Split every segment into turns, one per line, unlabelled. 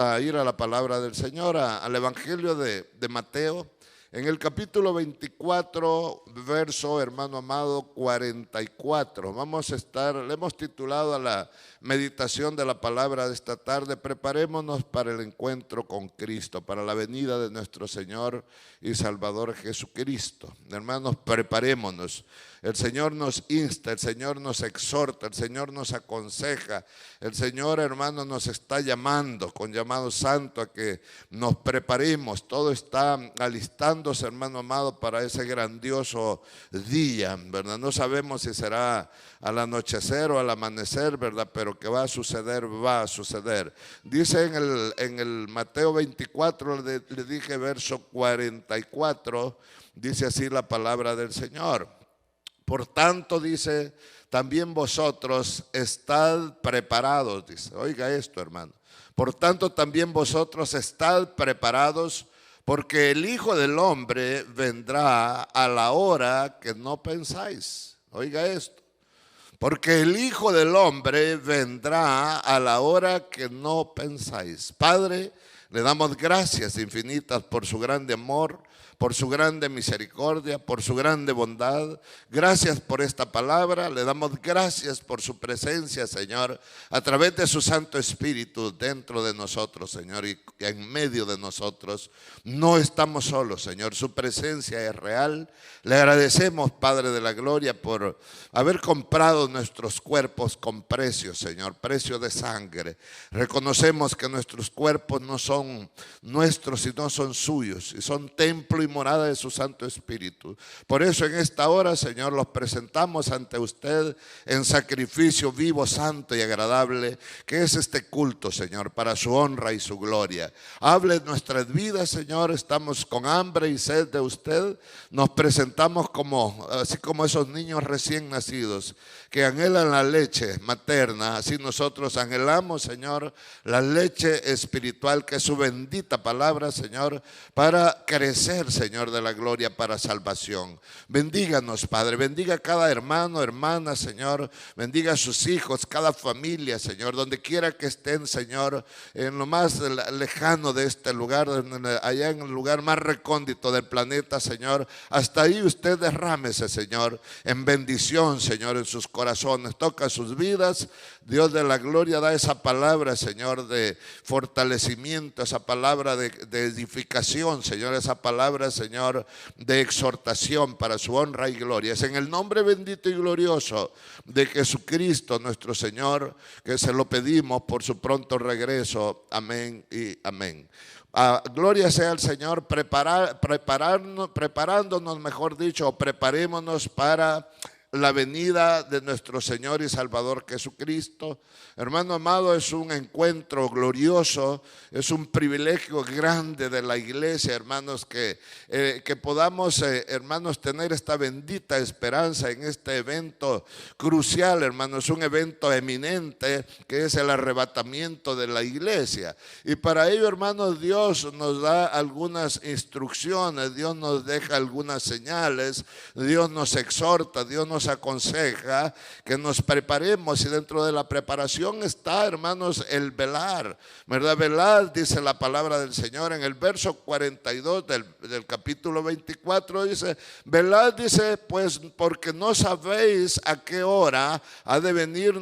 A ir a la palabra del Señor, al Evangelio de Mateo, en el capítulo 24, verso, hermano amado, 44. Le hemos titulado a la meditación de la palabra de esta tarde: preparémonos para el encuentro con Cristo, para la venida de nuestro Señor y Salvador Jesucristo. Hermanos, preparémonos. El Señor nos insta, el Señor nos exhorta, el Señor nos aconseja, el Señor, hermano, nos está llamando con llamado santo a que nos preparemos. Todo está alistándose, hermano amado, para ese grandioso día, ¿verdad? No sabemos si será al anochecer o al amanecer, ¿verdad? Pero que va a suceder, va a suceder. Dice en el Mateo 24, le dije verso 44, dice así la palabra del Señor. Por tanto, dice, también vosotros estad preparados, dice. Oiga esto, hermano. Por tanto, también vosotros estad preparados, porque el Hijo del Hombre vendrá a la hora que no pensáis. Oiga esto. Porque el Hijo del Hombre vendrá a la hora que no pensáis. Padre, le damos gracias infinitas por su grande amor, por su grande misericordia, por su grande bondad. Gracias por esta palabra. Le damos gracias por su presencia, Señor, a través de su Santo Espíritu dentro de nosotros, Señor, y en medio de nosotros. No estamos solos, Señor. Su presencia es real. Le agradecemos, Padre de la gloria, por haber comprado nuestros cuerpos con precio, Señor, precio de sangre. Reconocemos que nuestros cuerpos no son nuestros, sino son suyos, y son templo y morada de su Santo Espíritu. Por eso en esta hora, Señor, los presentamos ante usted en sacrificio vivo, santo y agradable, que es este culto, Señor, para su honra y su gloria. Hable en nuestras vidas, Señor. Estamos con hambre y sed de usted. Nos presentamos así como esos niños recién nacidos que anhelan la leche materna. Así nosotros anhelamos, Señor, la leche espiritual, que es su bendita palabra, Señor, para crecer, Señor de la gloria, para salvación. Bendíganos, Padre. Bendiga a cada hermano, hermana, Señor. Bendiga a sus hijos, cada familia, Señor, donde quiera que estén, Señor, en lo más lejano de este lugar, allá en el lugar más recóndito del planeta, Señor. Hasta ahí usted derrámese, Señor, en bendición, Señor, en sus corazones. Toca sus vidas. Dios de la gloria, da esa palabra, Señor, de fortalecimiento, esa palabra de edificación, Señor, esa palabra, Señor, de exhortación para su honra y gloria. Es en el nombre bendito y glorioso de Jesucristo nuestro Señor que se lo pedimos por su pronto regreso. Amén y amén. Gloria sea al Señor. Preparándonos, mejor dicho, preparémonos para la venida de nuestro Señor y Salvador Jesucristo. Hermano amado, es un encuentro glorioso, es un privilegio grande de la iglesia, hermanos, que podamos, hermanos, tener esta bendita esperanza en este evento crucial, hermanos, un evento eminente que es el arrebatamiento de la iglesia. Y para ello, hermanos, Dios nos da algunas instrucciones, Dios nos deja algunas señales, Dios nos exhorta, Dios nos aconseja que nos preparemos, y dentro de la preparación está, hermanos, el velar, ¿verdad? Velar, dice la palabra del Señor en el verso 42 del capítulo 24, dice, velad, dice, pues porque no sabéis a qué hora ha de venir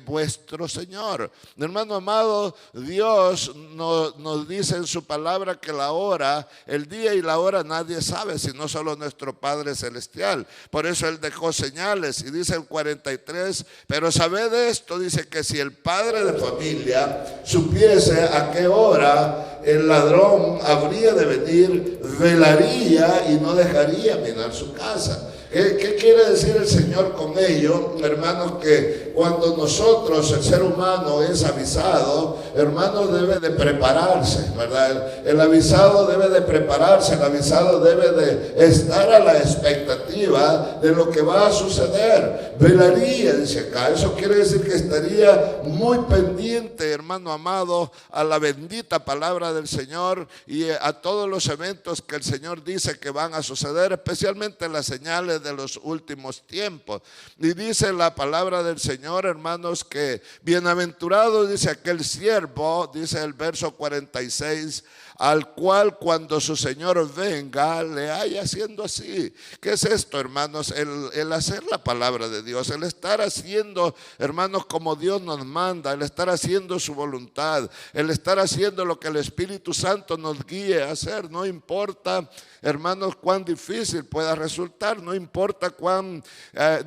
vuestro Señor. Hermano amado, Dios nos dice en su palabra que la hora, el día y la hora nadie sabe, sino solo nuestro Padre Celestial. Por eso Él dejó señales, y dice el 43, pero sabed esto, dice, que si el padre de familia supiese a qué hora el ladrón habría de venir, velaría y no dejaría minar su casa. ¿Qué quiere decir el Señor con ello? Hermanos, que cuando nosotros, el ser humano, es avisado, hermanos, debe de prepararse, ¿verdad? El avisado debe de prepararse, el avisado debe de estar a la expectativa de lo que va a suceder. Velaría, dice acá. Eso quiere decir que estaría muy pendiente, hermano amado, a la bendita palabra del Señor y a todos los eventos que el Señor dice que van a suceder, especialmente las señales señales de los últimos tiempos. Y dice la palabra del Señor, hermanos, que bienaventurado, dice aquel siervo, dice el verso 46, al cual cuando su Señor venga le haya haciendo así. ¿Qué es esto, hermanos? El hacer la palabra de Dios, el estar haciendo, hermanos, como Dios nos manda, el estar haciendo su voluntad, el estar haciendo lo que el Espíritu Santo nos guíe a hacer. No importa, hermanos, cuán difícil pueda resultar, no importa cuán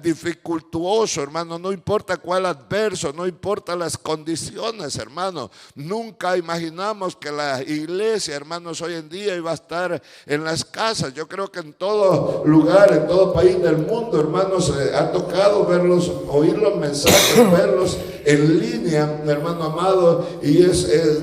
dificultuoso, hermano, no importa cuán adverso, no importa las condiciones, hermano. Nunca imaginamos que la iglesia, hermanos, hoy en día iba a estar en las casas. Yo creo que en todo lugar, en todo país del mundo, hermanos, ha tocado verlos, oír los mensajes, verlos en línea, hermano amado, y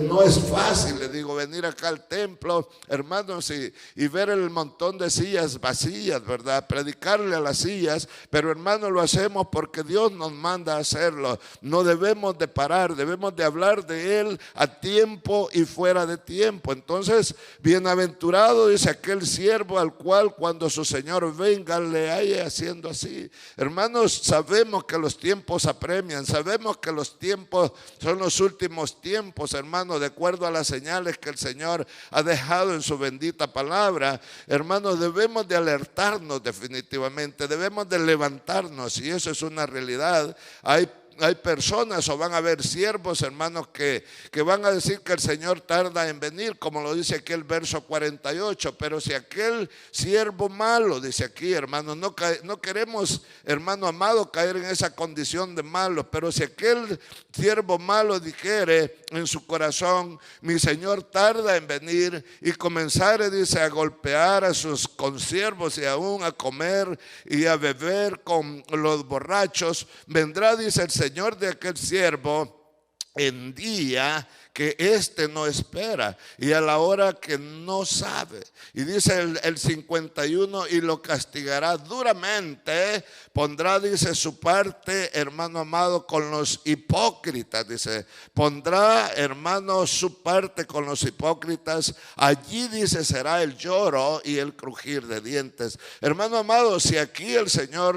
no es fácil, le digo, venir acá al templo, hermanos, y ver el montón de sillas vacías, ¿verdad? Predicarle a las sillas, pero hermanos, lo hacemos porque Dios nos manda a hacerlo. No debemos de parar, debemos de hablar de Él a tiempo y fuera de tiempo. Entonces, bienaventurado, dice aquel siervo al cual cuando su Señor venga le haya haciendo así. Hermanos, sabemos que los tiempos apremian, sabemos que los tiempos son los últimos tiempos, hermanos, de acuerdo a las señales que el Señor ha dejado en su bendita palabra. Hermanos, debemos de alertarnos definitivamente, debemos de levantarnos, y eso es una realidad. Hay personas, o van a haber siervos, hermanos, que van a decir que el Señor tarda en venir, como lo dice aquí el verso 48. Pero si aquel siervo malo, dice aquí, hermanos, no queremos, hermano amado, caer en esa condición de malo, pero si aquel siervo malo dijere en su corazón, mi Señor tarda en venir, y comenzare, dice, a golpear a sus consiervos y aún a comer y a beber con los borrachos, vendrá, dice el Señor de aquel siervo en día que éste no espera y a la hora que no sabe. Y dice el 51, y lo castigará duramente, pondrá, dice, su parte, hermano amado, con los hipócritas. Dice, pondrá, hermano, su parte con los hipócritas. Allí, dice, será el lloro y el crujir de dientes. Hermano amado, si aquí el Señor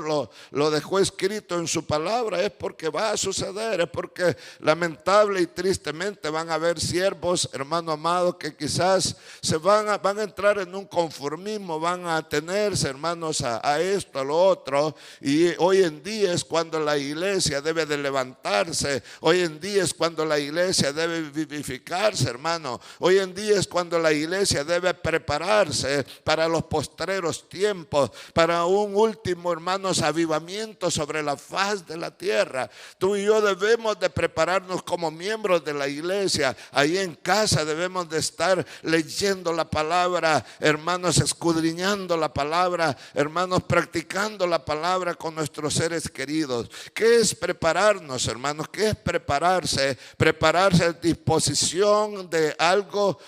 lo dejó escrito en su palabra, es porque va a suceder, es porque lamentable y tristemente van a haber siervos, hermano amado, que quizás van a entrar en un conformismo, van a atenerse, hermanos, a esto, a lo otro. Y hoy en día es cuando la iglesia debe de levantarse, hoy en día es cuando la iglesia debe vivificarse, hermano. Hoy en día es cuando la iglesia debe prepararse para los postreros tiempos, para un último, hermanos, avivamiento sobre la faz de la tierra. Tú y yo debemos de prepararnos como miembros de la iglesia. Ahí en casa debemos de estar leyendo la palabra, hermanos, escudriñando la palabra, hermanos, practicando la palabra con nuestros seres queridos. ¿Qué es prepararnos, hermanos? ¿Qué es prepararse? Prepararse en disposición de algo,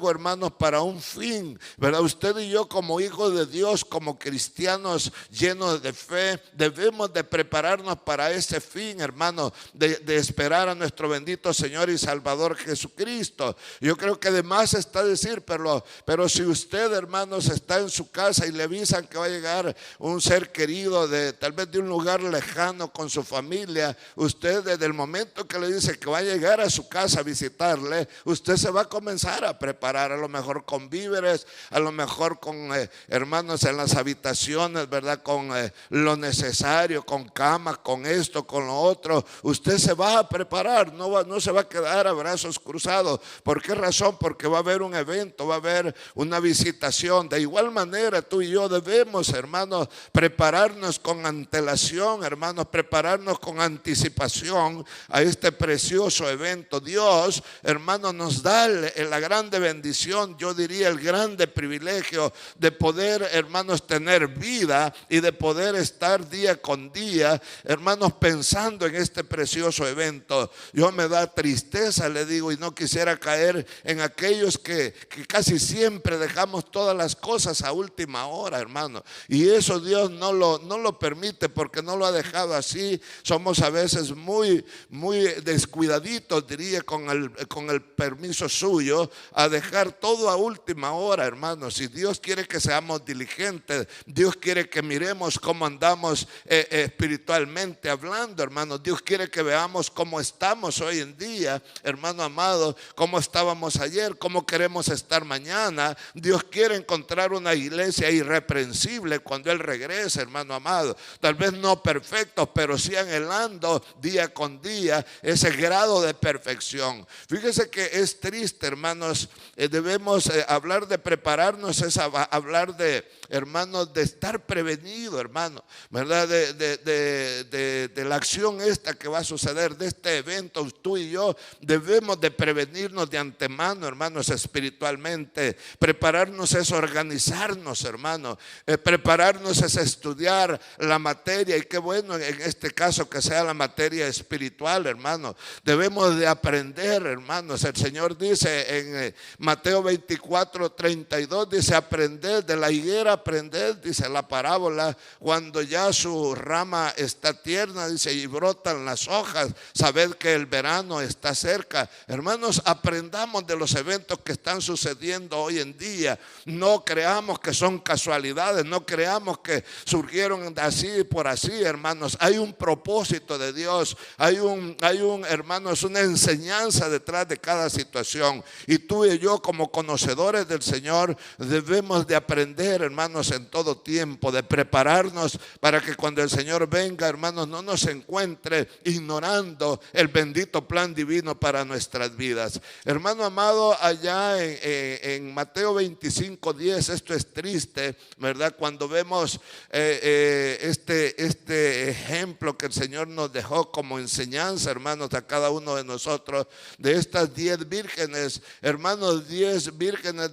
hermanos, para un fin, ¿verdad? Usted y yo, como hijos de Dios, como cristianos llenos de fe, debemos de prepararnos para ese fin, hermanos, de esperar a nuestro bendito Señor y Salvador Jesucristo. Yo creo que además está decir, pero si usted, hermanos, está en su casa y le avisan que va a llegar un ser querido tal vez de un lugar lejano con su familia, usted desde el momento que le dice que va a llegar a su casa a visitarle, usted se va a comenzar a preparar, a lo mejor con víveres, a lo mejor con hermanos en las habitaciones, ¿verdad? Con lo necesario, con camas, con esto, con lo otro. Usted se va a preparar, no se va a quedar a brazos cruzados. ¿Por qué razón? Porque va a haber un evento, va a haber una visitación. De igual manera, tú y yo debemos, hermanos, prepararnos con antelación, hermanos, prepararnos con anticipación a este precioso evento. Dios, hermanos, nos da la grande bendición, yo diría el grande privilegio de poder, hermanos, tener vida y de poder estar día con día, hermanos, pensando en este precioso evento. Yo me da tristeza, tristeza, le digo, y no quisiera caer en aquellos que casi siempre dejamos todas las cosas a última hora, hermano. Y eso Dios no lo permite, porque no lo ha dejado así. Somos a veces muy descuidaditos, diría, con el permiso suyo, a dejar todo a última hora, hermano. Si Dios quiere que seamos diligentes, Dios quiere que miremos cómo andamos espiritualmente hablando, hermano. Dios quiere que veamos cómo estamos hoy en día, hermano amado, cómo estábamos ayer, cómo queremos estar mañana. Dios quiere encontrar una iglesia irreprensible cuando Él regrese, hermano amado. Tal vez no perfectos, pero sí anhelando día con día ese grado de perfección. Fíjese que es triste, hermanos. Debemos hablar de prepararnos, es hablar de, hermanos, de estar prevenido, hermano, ¿verdad? De la acción esta que va a suceder, de este evento. Tú y yo debemos de prevenirnos de antemano, hermanos, espiritualmente. Prepararnos es organizarnos, hermano. Prepararnos es estudiar la materia, y qué bueno en este caso que sea la materia espiritual, hermano. Debemos de aprender, hermanos. El Señor dice en Mateo 24:32, dice: aprended de la higuera, aprended, dice la parábola, cuando ya su rama está tierna, dice, y brotan las hojas, sabed que el verano está cerca. Hermanos, aprendamos de los eventos que están sucediendo hoy en día. No creamos que son casualidades, no creamos que surgieron así por así, hermanos. Hay un propósito de Dios, hay un hermanos, una enseñanza detrás de cada situación, y tú y yo, como conocedores del Señor, debemos de aprender, hermanos, en todo tiempo, de prepararnos para que cuando el Señor venga, hermanos, no nos encuentre ignorando el bendito plan divino para nuestras vidas. Hermano amado, allá en Mateo 25:10, esto es triste, ¿verdad? Cuando vemos este ejemplo que el Señor nos dejó como enseñanza, hermanos, a cada uno de nosotros, de estas 10 vírgenes, hermanos, 10 vírgenes,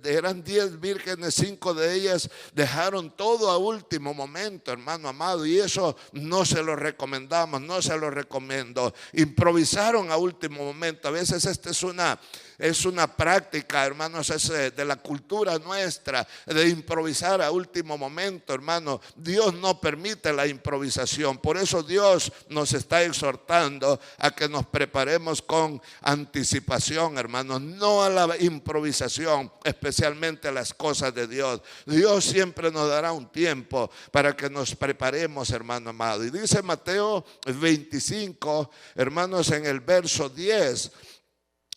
eran 10 vírgenes, 5 de ellas dejaron todo a último momento, hermano amado, y eso no se lo recomendamos, no se lo recomiendo. Improvisaron a último momento. A veces esta es una práctica, hermanos, es de la cultura nuestra, de improvisar a último momento, hermano. Dios no permite la improvisación. Por eso Dios nos está exhortando a que nos preparemos con anticipación, hermanos, no a la improvisación, especialmente a las cosas de Dios. Dios siempre nos dará un tiempo para que nos preparemos, hermano amado. Y dice Mateo 25, hermanos, en el verso 10,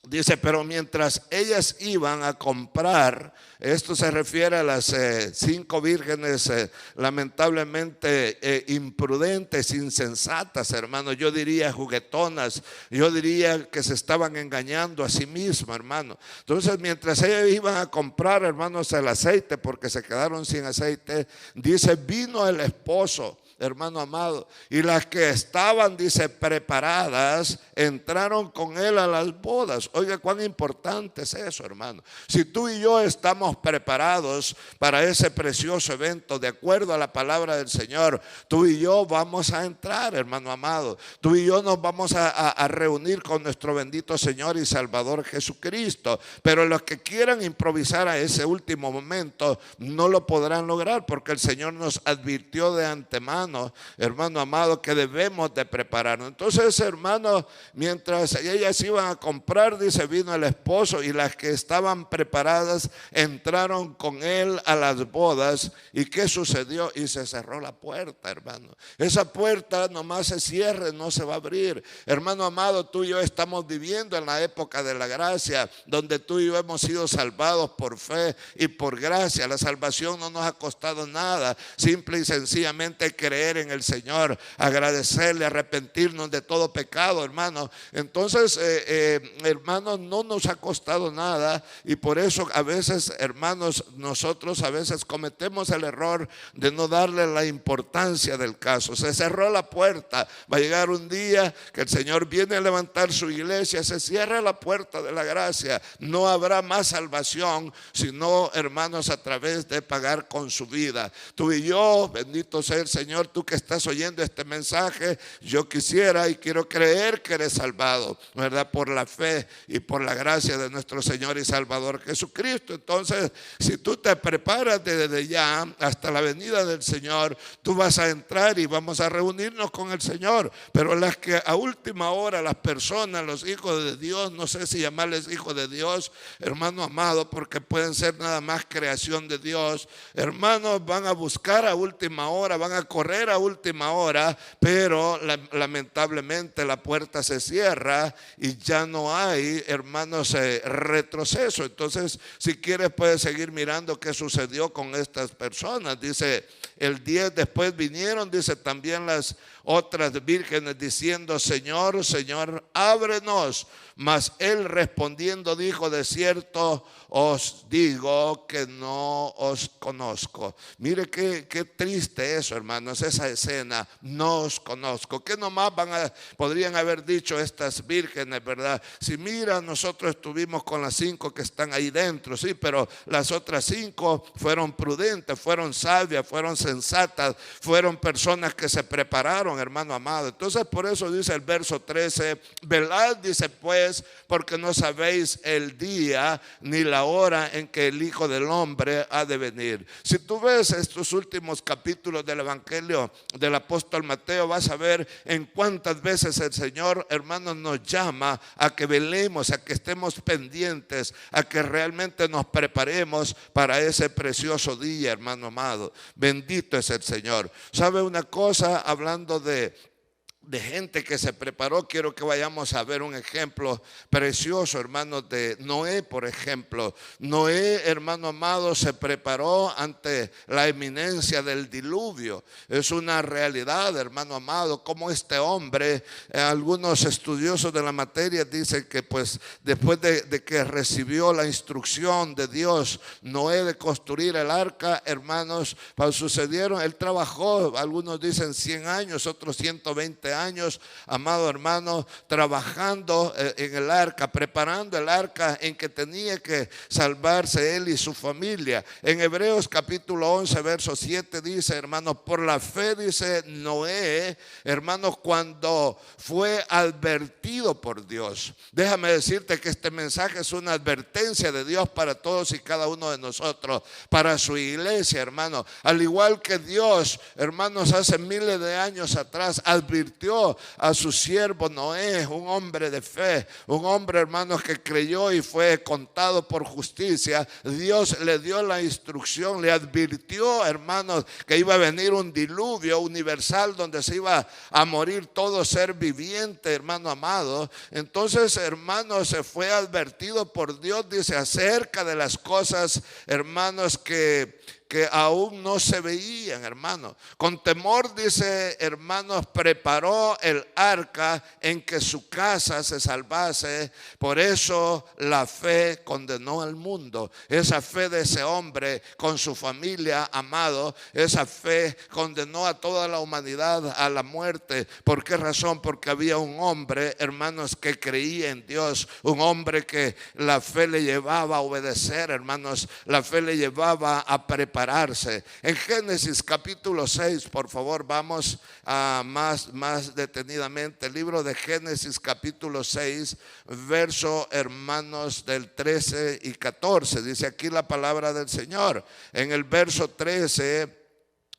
dice: pero mientras ellas iban a comprar, esto se refiere a las 5 vírgenes lamentablemente imprudentes, insensatas, hermano. Yo diría juguetonas, yo diría que se estaban engañando a sí mismas, hermano. Entonces, mientras ellas iban a comprar, hermanos, el aceite, porque se quedaron sin aceite, dice, vino el esposo, hermano amado, y las que estaban, dice, preparadas, entraron con él a las bodas. Oiga, cuán importante es eso, hermano. Si tú y yo estamos preparados para ese precioso evento, de acuerdo a la palabra del Señor, tú y yo vamos a entrar, hermano amado. Tú y yo nos vamos a reunir con nuestro bendito Señor y Salvador Jesucristo. Pero los que quieran improvisar a ese último momento no lo podrán lograr, porque el Señor nos advirtió de antemano, hermano amado, que debemos de prepararnos. Entonces, hermano, mientras ellas iban a comprar, dice, vino el esposo, y las que estaban preparadas entraron con él a las bodas. ¿Y qué sucedió? Y se cerró la puerta, hermano. Esa puerta nomás se cierra, no se va a abrir. Hermano amado, tú y yo estamos viviendo en la época de la gracia, donde tú y yo hemos sido salvados por fe y por gracia. La salvación no nos ha costado nada, simple y sencillamente creer en el Señor, agradecerle, arrepentirnos de todo pecado, hermano. Entonces, hermanos, no nos ha costado nada, y por eso a veces, hermanos, nosotros a veces cometemos el error de no darle la importancia del caso. Se cerró la puerta. Va a llegar un día que el Señor viene a levantar su iglesia, se cierra la puerta de la gracia. No habrá más salvación, sino, hermanos, a través de pagar con su vida. Tú y yo, bendito sea el Señor, Señor, tú que estás oyendo este mensaje, yo quisiera y quiero creer que eres salvado, ¿verdad? Por la fe y por la gracia de nuestro Señor y Salvador Jesucristo. Entonces, si tú te preparas desde ya hasta la venida del Señor, tú vas a entrar y vamos a reunirnos con el Señor. Pero las que a última hora, las personas, los hijos de Dios, no sé si llamarles hijos de Dios, hermano amado, porque pueden ser nada más creación de Dios, hermanos, van a buscar a última hora, van a correr a última hora, pero lamentablemente la puerta se cierra y ya no hay, hermanos, retroceso. Entonces, si quieres puedes seguir mirando qué sucedió con estas personas. Dice el 10, después vinieron, dice también las otras vírgenes diciendo: Señor, Señor, ábrenos. Mas él respondiendo dijo: de cierto os digo que no os conozco. Mire qué triste eso, hermanos, esa escena: no os conozco. ¿Qué nomás podrían haber dicho estas vírgenes, verdad? Si mira, nosotros estuvimos con las 5 que están ahí dentro, sí, pero las otras 5 fueron prudentes, fueron sabias, fueron sensatas, fueron personas que se prepararon, hermano amado. Entonces por eso dice el verso 13: velad, dice pues, porque no sabéis el día ni la hora en que el Hijo del Hombre ha de venir. Si tú ves estos últimos capítulos del Evangelio del apóstol Mateo, vas a ver en cuántas veces el Señor, hermanos, nos llama a que velemos, a que estemos pendientes, a que realmente nos preparemos para ese precioso día, hermano amado. Bendito es el Señor. ¿Sabe una cosa? Hablando de gente que se preparó, quiero que vayamos a ver un ejemplo precioso, hermanos, de Noé, por ejemplo. Noé, hermano amado, se preparó ante la eminencia del diluvio. Es una realidad, hermano amado, como este hombre, algunos estudiosos de la materia dicen que pues después de que recibió la instrucción de Dios, Noé, de construir el arca, hermanos, sucedieron, él trabajó, algunos dicen 100 años, otros 120 años, amado hermano, trabajando en el arca, preparando el arca en que tenía que salvarse él y su familia. En Hebreos capítulo 11 verso 7 dice, hermanos, por la fe, dice Noé, hermanos, cuando fue advertido por Dios. Déjame decirte que este mensaje es una advertencia de Dios para todos y cada uno de nosotros, para su iglesia, hermano. Al igual que Dios, hermanos, hace miles de años atrás advirtió a su siervo Noé, un hombre de fe, un hombre, hermanos, que creyó y fue contado por justicia. Dios le dio la instrucción, le advirtió, hermanos, que iba a venir un diluvio universal donde se iba a morir todo ser viviente, hermano amado. Entonces, hermanos, se fue advertido por Dios, dice, acerca de las cosas, hermanos, que aún no se veían, hermanos. Con temor, dice, hermanos, preparó el arca en que su casa se salvase. Por eso la fe condenó al mundo. Esa fe de ese hombre con su familia, amado, esa fe condenó a toda la humanidad a la muerte. ¿Por qué razón? Porque había un hombre, hermanos, que creía en Dios, un hombre que la fe le llevaba a obedecer, hermanos, la fe le llevaba a prepararse. En Génesis capítulo 6, por favor, vamos a más detenidamente. El libro de Génesis capítulo 6, verso, hermanos, del 13 y 14. Dice aquí la palabra del Señor. En el verso 13,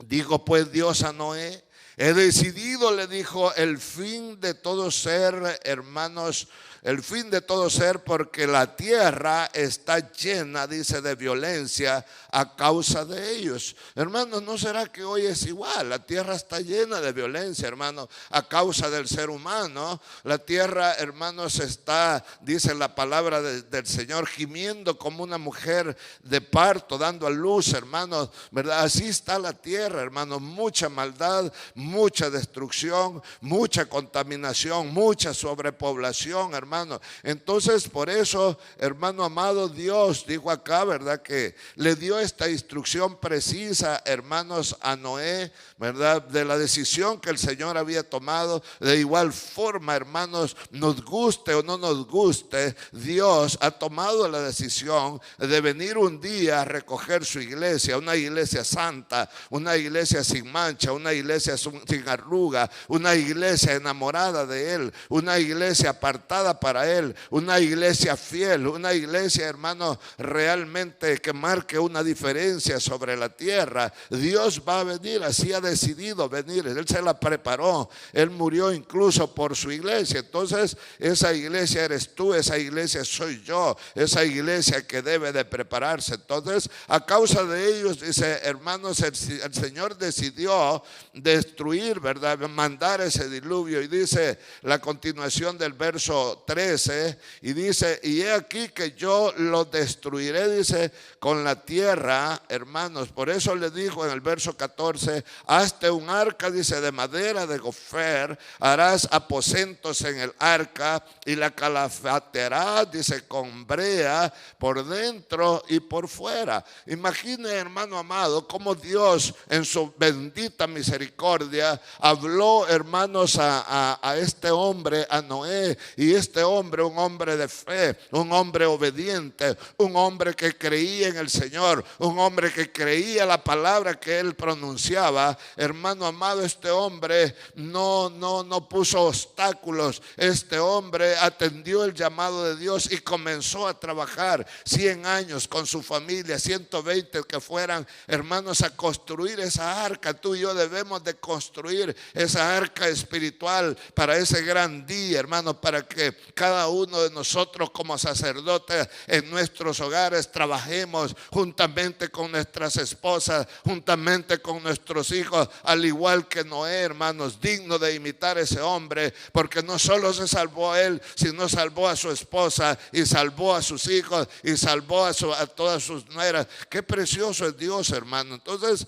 dijo pues Dios a Noé: he decidido, le dijo, el fin de todo ser, hermanos, el fin de todo ser, porque la tierra está llena, dice, de violencia a causa de ellos. Hermanos, ¿no será que hoy es igual? La tierra está llena de violencia, hermanos, a causa del ser humano. La tierra, hermanos, está, dice la palabra del Señor, gimiendo como una mujer de parto, dando a luz, hermanos, ¿verdad? Así está la tierra, hermanos, mucha maldad, mucha destrucción, mucha contaminación, mucha sobrepoblación, hermanos. hermano. Entonces, por eso, hermano amado, Dios dijo acá, ¿verdad? Que le dio esta instrucción precisa, hermanos, a Noé, ¿verdad? De la decisión que el Señor había tomado. De igual forma, hermanos, nos guste o no nos guste, Dios ha tomado la decisión de venir un día a recoger su iglesia, una iglesia santa, una iglesia sin mancha, una iglesia sin arruga, una iglesia enamorada de Él, una iglesia apartada para Él, una iglesia fiel, una iglesia, hermano, realmente que marque una diferencia sobre la tierra. Dios va a venir, así ha decidido venir, Él se la preparó, Él murió incluso por su iglesia. Entonces esa iglesia eres tú, esa iglesia soy yo, esa iglesia que debe de prepararse. Entonces, a causa de ellos, dice, hermanos, el Señor decidió destruir, ¿verdad? Mandar ese diluvio. Y dice la continuación del verso 13, y dice, y he aquí que yo lo destruiré, dice, con la tierra, hermanos. Por eso le dijo en el verso 14, hazte un arca, dice, de madera de gofer, harás aposentos en el arca y la calafatearás, dice, con brea por dentro y por fuera. Imagine, hermano amado, cómo Dios en su bendita misericordia habló, hermanos, a este hombre, a Noé, y este hombre, un hombre de fe, un hombre obediente, un hombre que creía en el Señor, un hombre que creía la palabra que él pronunciaba. Hermano amado, este hombre no puso obstáculos. Este hombre atendió el llamado de Dios y comenzó a trabajar 100 años con su familia, 120 que fueran, hermanos, a construir esa arca. Tú y yo debemos de construir esa arca espiritual para ese gran día, hermanos, para que cada uno de nosotros como sacerdotes en nuestros hogares trabajemos juntamente con nuestras esposas, juntamente con nuestros hijos, al igual que Noé, hermanos, digno de imitar a ese hombre, porque no solo se salvó a él, sino salvó a su esposa y salvó a sus hijos y salvó a todas sus nueras. Qué precioso es Dios, hermano. Entonces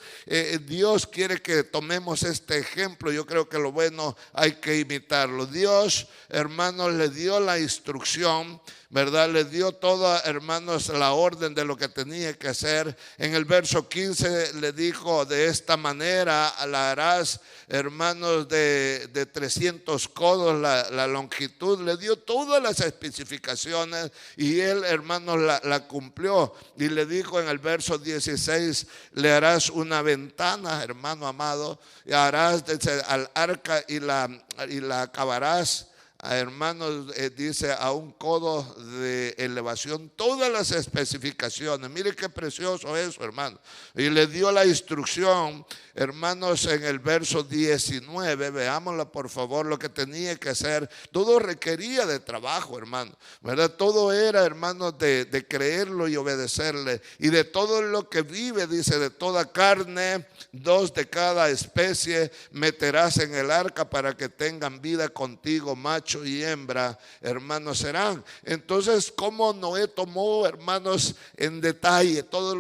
Dios quiere que tomemos este ejemplo. Yo creo que lo bueno hay que imitarlo. Dios, hermanos, le dio la instrucción, ¿verdad? Le dio toda, hermanos, la orden de lo que tenía que hacer. En el verso 15 le dijo, de esta manera la harás, hermanos, de 300 codos la longitud. Le dio todas las especificaciones y él, hermanos, la cumplió. Y le dijo en el verso 16, le harás una ventana, hermano amado, y harás desde al arca y la acabarás, hermanos, dice, a un codo de elevación, todas las especificaciones. Mire qué precioso eso, hermano. Y le dio la instrucción, hermanos, en el verso 19, veámosla por favor, lo que tenía que hacer. Todo requería de trabajo, hermano, ¿verdad? Todo era, hermanos, de creerlo y obedecerle. Y de todo lo que vive, dice, de toda carne, 2 de cada especie meterás en el arca para que tengan vida contigo, macho y hembra, hermanos, serán. Entonces, como Noé tomó, hermanos, en detalle todos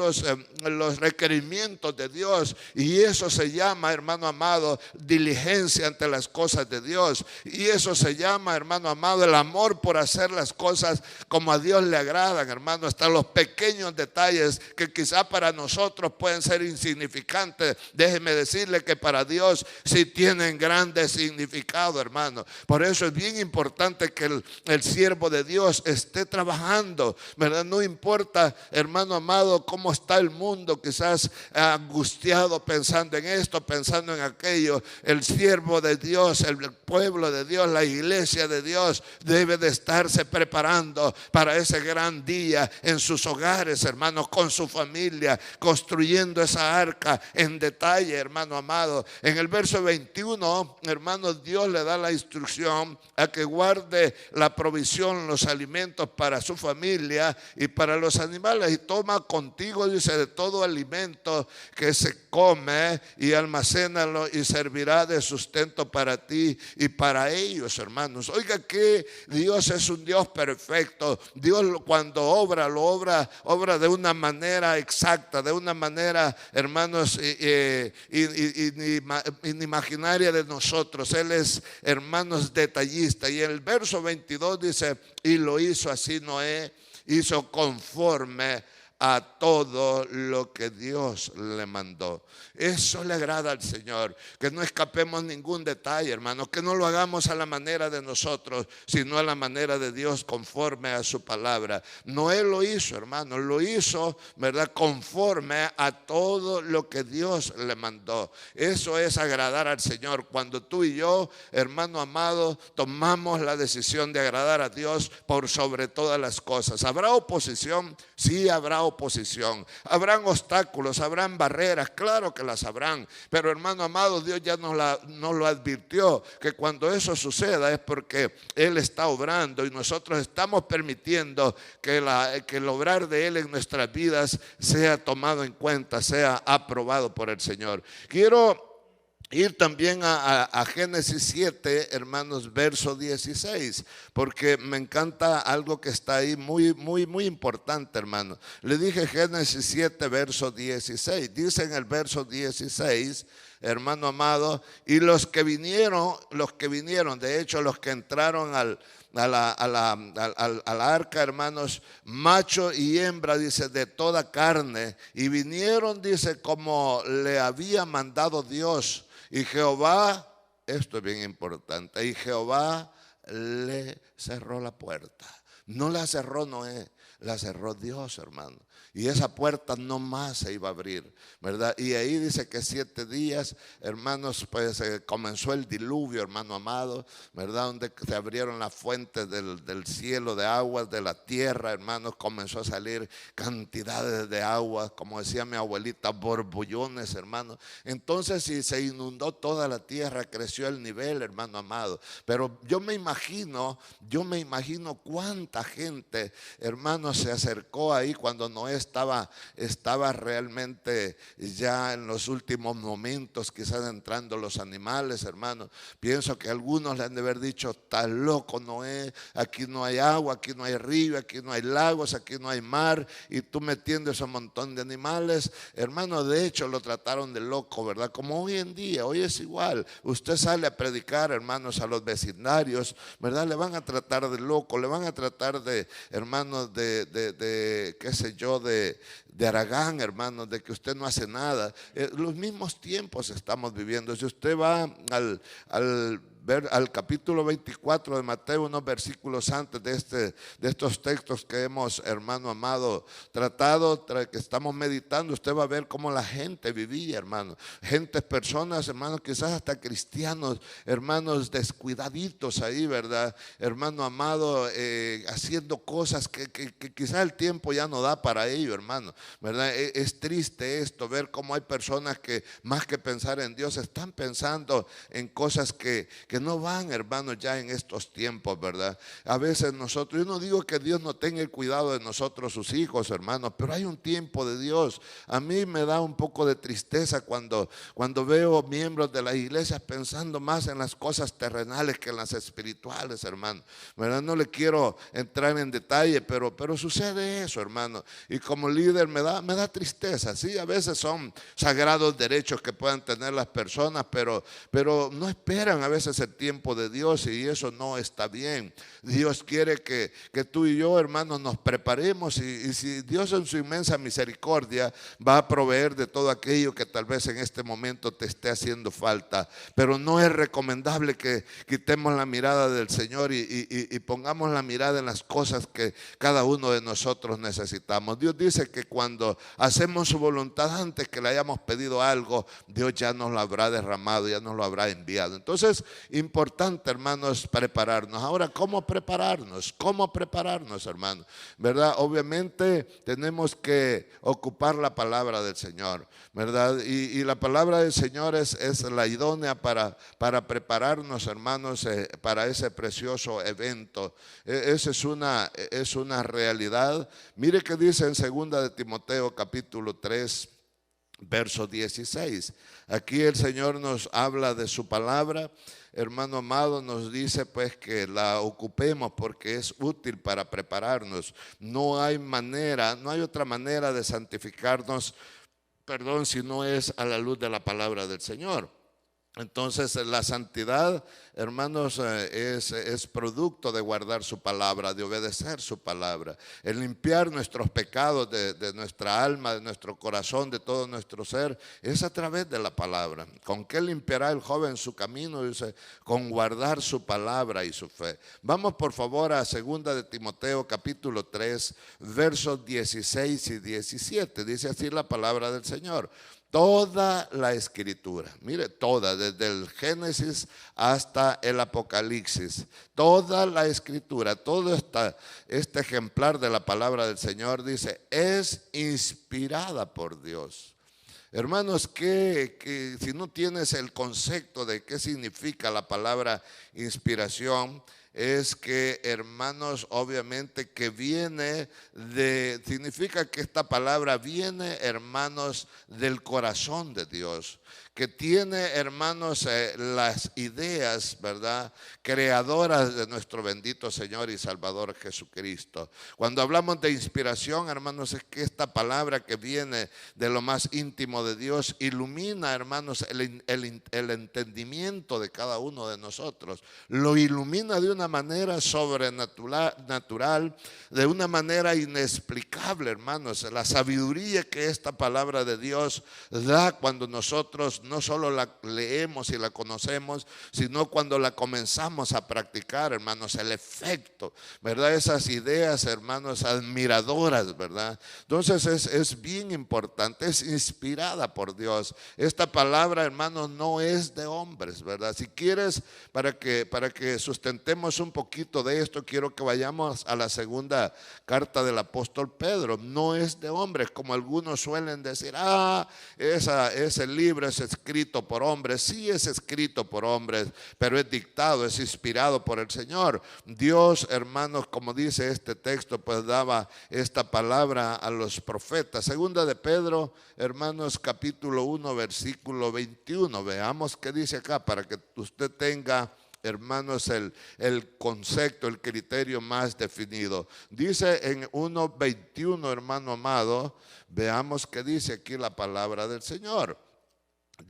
los requerimientos de Dios, y eso se llama, hermano amado, diligencia ante las cosas de Dios. Y eso se llama, hermano amado, el amor por hacer las cosas como a Dios le agradan, hermano, hasta los pequeños detalles que quizá para nosotros pueden ser insignificantes. Déjeme decirle que para Dios sí tienen grande significado, hermano. Por eso es bien importante que el siervo de Dios esté trabajando, ¿verdad? No importa, hermano amado, cómo está el mundo, quizás angustiado pensando en esto, pensando en aquello. El siervo de Dios, el pueblo de Dios, la iglesia de Dios debe de estarse preparando para ese gran día en sus hogares, hermanos, con su familia, construyendo esa arca en detalle, hermano amado. En el verso 21, hermanos, Dios le da la instrucción a que guarde la provisión, los alimentos para su familia y para los animales, y toma contigo, dice, de todo alimento que se come y almacénalo y servirá de sustento para ti y para ellos, hermanos. Oiga que Dios es un Dios perfecto. Dios cuando lo obra de una manera exacta, de una manera, hermanos, inimaginaria de nosotros. Él es, hermanos, detallista. vista. Y en el verso 22 dice, y lo hizo así Noé, hizo conforme a todo lo que Dios le mandó. Eso le agrada al Señor, que no escapemos ningún detalle, hermanos, que no lo hagamos a la manera de nosotros, sino a la manera de Dios, conforme a su palabra. Noé lo hizo, hermanos, lo hizo, ¿verdad?, conforme a todo lo que Dios le mandó. Eso es agradar al Señor. Cuando tú y yo, hermano amado, tomamos la decisión de agradar a Dios por sobre todas las cosas. ¿Habrá oposición? Sí, habrá oposición. Habrán obstáculos, habrán barreras, claro que las habrán. Pero hermano amado, Dios ya nos lo advirtió, que cuando eso suceda es porque Él está obrando y nosotros estamos permitiendo que el obrar de Él en nuestras vidas sea tomado en cuenta, sea aprobado por el Señor. Quiero ir también a Génesis 7, hermanos, verso 16, porque me encanta algo que está ahí muy importante, hermano. Le dije Génesis 7, verso 16. Dice en el verso 16, hermano amado, y los que vinieron, de hecho los que entraron a la arca, hermanos, macho y hembra, dice, de toda carne, y vinieron, dice, como le había mandado Dios. Y Jehová, esto es bien importante, y Jehová le cerró la puerta. No la cerró Noé, la cerró Dios, hermano. Y esa puerta no más se iba a abrir, ¿verdad? Y ahí dice que 7 días, hermanos, pues comenzó el diluvio, hermano amado, ¿verdad? Donde se abrieron las fuentes del cielo de aguas, de la tierra, hermanos, comenzó a salir cantidades de agua, como decía mi abuelita, borbullones, hermanos. Entonces, si se inundó toda la tierra, creció el nivel, hermano amado. Pero yo me imagino cuánta gente, hermanos, se acercó ahí cuando Noé estaba realmente ya en los últimos momentos, quizás entrando los animales, hermanos. Pienso que algunos le han de haber dicho, estás loco Noé, aquí no hay agua, aquí no hay río, aquí no hay lagos, aquí no hay mar, y tú metiendo ese montón de animales, hermano. De hecho lo trataron de loco, ¿verdad? Como hoy en día, hoy es igual. Usted sale a predicar, hermanos, a los vecindarios, ¿verdad? Le van a tratar de loco, le van a tratar de, hermanos, de qué sé yo, de haragán, hermanos, de que usted no hace nada. Los mismos tiempos estamos viviendo. Si usted va al capítulo 24 de Mateo, unos versículos antes de estos textos que hemos, hermano amado, tratado, que estamos meditando, usted va a ver cómo la gente vivía, hermano. Personas, hermanos, quizás hasta cristianos, hermanos, descuidaditos ahí, ¿verdad? Hermano amado, haciendo cosas que quizás el tiempo ya no da para ello, hermano, ¿verdad? Es triste esto, ver cómo hay personas que más que pensar en Dios, están pensando en cosas que no van, hermanos, ya en estos tiempos, ¿verdad? A veces nosotros, yo no digo que Dios no tenga el cuidado de nosotros, sus hijos, hermanos, pero hay un tiempo de Dios. A mí me da un poco de tristeza cuando veo miembros de las iglesias pensando más en las cosas terrenales que en las espirituales, hermano, ¿verdad? No le quiero entrar en detalle, pero sucede eso, hermano. Y como líder me da tristeza, sí, a veces son sagrados derechos que puedan tener las personas, pero no esperan a veces el tiempo de Dios, y eso no está bien. Dios quiere que tú y yo, hermanos, nos preparemos, y si Dios en su inmensa misericordia va a proveer de todo aquello que tal vez en este momento te esté haciendo falta, pero no es recomendable que quitemos la mirada del Señor y pongamos la mirada en las cosas que cada uno de nosotros necesitamos. Dios dice que cuando hacemos su voluntad, antes que le hayamos pedido algo, Dios ya nos lo habrá derramado, ya nos lo habrá enviado. Entonces, importante, hermanos, prepararnos. Ahora, ¿cómo prepararnos? ¿Cómo prepararnos, hermanos? ¿Verdad? Obviamente tenemos que ocupar la palabra del Señor, ¿verdad? Y la palabra del Señor es la idónea para prepararnos, hermanos, para ese precioso evento. Esa es una realidad. Mire que dice en 2 de Timoteo capítulo 3, verso 16. Aquí el Señor nos habla de su palabra, hermano amado, nos dice pues que la ocupemos porque es útil para prepararnos. No hay otra manera de santificarnos, si no es a la luz de la palabra del Señor. Entonces la santidad, hermanos, es producto de guardar su palabra, de obedecer su palabra. El limpiar nuestros pecados de nuestra alma, de nuestro corazón, de todo nuestro ser, es a través de la palabra. ¿Con qué limpiará el joven su camino? Dice, con guardar su palabra y su fe. Vamos por favor a 2 de Timoteo capítulo 3, versos 16 y 17. Dice así la palabra del Señor. Toda la escritura, mire, toda, desde el Génesis hasta el Apocalipsis, toda la escritura, todo este ejemplar de la palabra del Señor, dice, es inspirada por Dios. Hermanos, que si no tienes el concepto de qué significa la palabra inspiración, es que, hermanos, obviamente que significa que esta palabra viene, hermanos, del corazón de Dios, que tiene, hermanos, las ideas, ¿verdad?, creadoras de nuestro bendito Señor y Salvador Jesucristo. Cuando hablamos de inspiración, hermanos, es que esta palabra que viene de lo más íntimo de Dios ilumina, hermanos, el entendimiento de cada uno de nosotros. Lo ilumina de una manera sobrenatural, de una manera inexplicable, hermanos. La sabiduría que esta palabra de Dios da cuando nosotros no solo la leemos y la conocemos, sino cuando la comenzamos a practicar, hermanos, el efecto, ¿verdad? Esas ideas, hermanos, admiradoras, ¿verdad? Entonces es bien importante, es inspirada por Dios. Esta palabra, hermanos, no es de hombres, ¿verdad? Si quieres, para que sustentemos un poquito de esto, quiero que vayamos a la segunda carta del apóstol Pedro. No es de hombres, como algunos suelen decir, ese libro es escrito por hombres. Sí, es escrito por hombres, pero es dictado, es inspirado por el Señor. Dios, hermanos, como dice este texto, pues daba esta palabra a los profetas. Segunda de Pedro, hermanos, capítulo 1, versículo 21. Veamos qué dice acá para que usted tenga, hermanos, el concepto, el criterio más definido. Dice en 1:21, hermano amado, veamos qué dice aquí la palabra del Señor.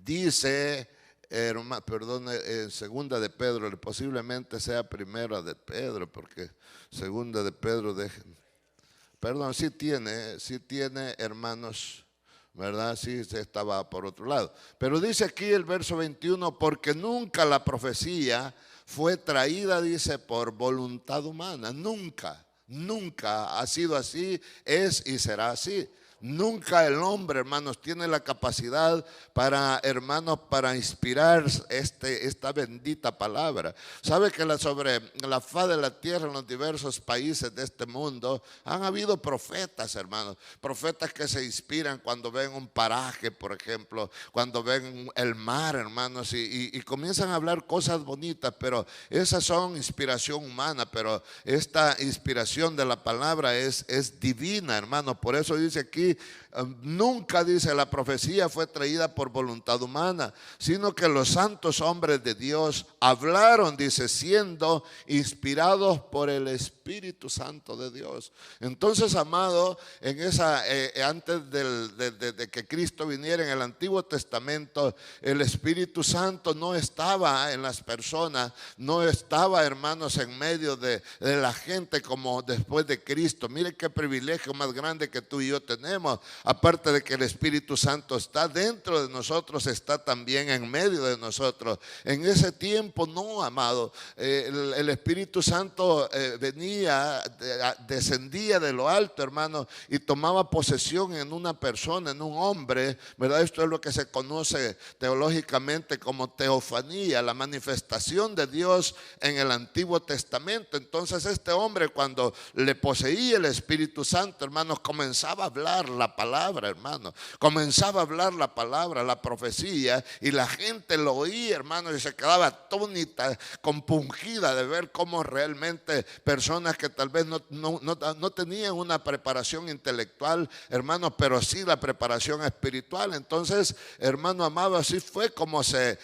Dice, en segunda de Pedro, posiblemente sea primera de Pedro, porque segunda de Pedro, sí tiene, hermanos, ¿verdad? Sí, estaba por otro lado. Pero dice aquí el verso 21, porque nunca la profecía fue traída, dice, por voluntad humana. Nunca ha sido así, es y será así. Nunca el hombre, hermanos, tiene la capacidad para inspirar esta bendita palabra. Sabe que sobre la faz de la tierra, en los diversos países de este mundo, han habido profetas, hermanos. Profetas que se inspiran cuando ven un paraje, por ejemplo, cuando ven el mar, hermanos, y comienzan a hablar cosas bonitas, pero esas son inspiración humana, pero esta inspiración de la palabra es divina, hermanos. Por eso dice aquí, nunca, dice, la profecía fue traída por voluntad humana, sino que los santos hombres de Dios hablaron, dice, siendo inspirados por el Espíritu Santo de Dios. Entonces, amado, antes de que Cristo viniera en el Antiguo Testamento, el Espíritu Santo no estaba en las personas, no estaba, hermanos, en medio de la gente como después de Cristo. Mire qué privilegio más grande que tú y yo tenemos. Aparte de que el Espíritu Santo está dentro de nosotros, está también en medio de nosotros. En ese tiempo no, amado, el Espíritu Santo descendía de lo alto, hermano, y tomaba posesión en una persona, en un hombre, ¿verdad? Esto es lo que se conoce teológicamente como teofanía, la manifestación de Dios en el Antiguo Testamento. Entonces este hombre, cuando le poseía el Espíritu Santo, hermanos, comenzaba a hablar la palabra, hermano. Comenzaba a hablar la palabra, la profecía, y la gente lo oía, hermano, y se quedaba atónita, compungida de ver cómo realmente personas que tal vez no tenían una preparación intelectual, hermano, pero sí la preparación espiritual. Entonces, hermano amado, así fue como se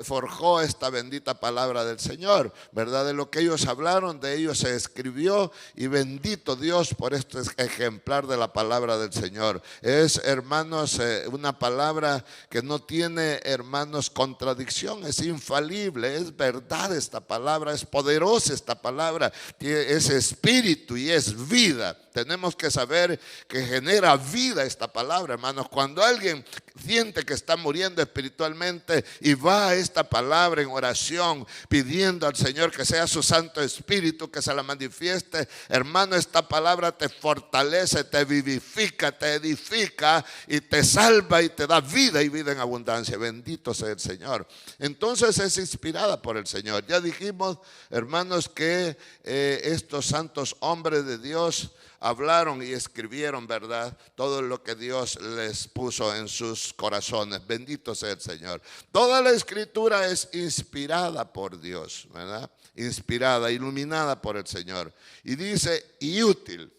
forjó esta bendita palabra del Señor, ¿verdad? De lo que ellos hablaron, de ellos se escribió, y bendito Dios por este ejemplar de la palabra del al Señor. Es, hermanos, una palabra que no tiene, hermanos, contradicción. Es infalible, es verdad esta palabra, es poderosa esta palabra, es espíritu y es vida. Tenemos que saber que genera vida esta palabra, hermanos. Cuando alguien siente que está muriendo espiritualmente y va a esta palabra en oración pidiendo al Señor que sea su Santo Espíritu que se la manifieste, hermano, esta palabra te fortalece, te vivifica, te edifica y te salva y te da vida y vida en abundancia. Bendito sea el Señor. Entonces es inspirada por el Señor. Ya dijimos, hermanos, que estos santos hombres de Dios hablaron y escribieron, ¿verdad?, todo lo que Dios les puso en sus corazones. Bendito sea el Señor. Toda la escritura es inspirada por Dios, ¿verdad? Inspirada, iluminada por el Señor. Y dice, y útil.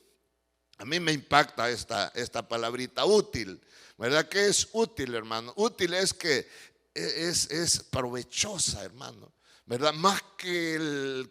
A mí me impacta esta palabrita, útil. ¿Verdad? ¿Qué es útil, hermano? Útil es que es provechosa, hermano. ¿Verdad? Más que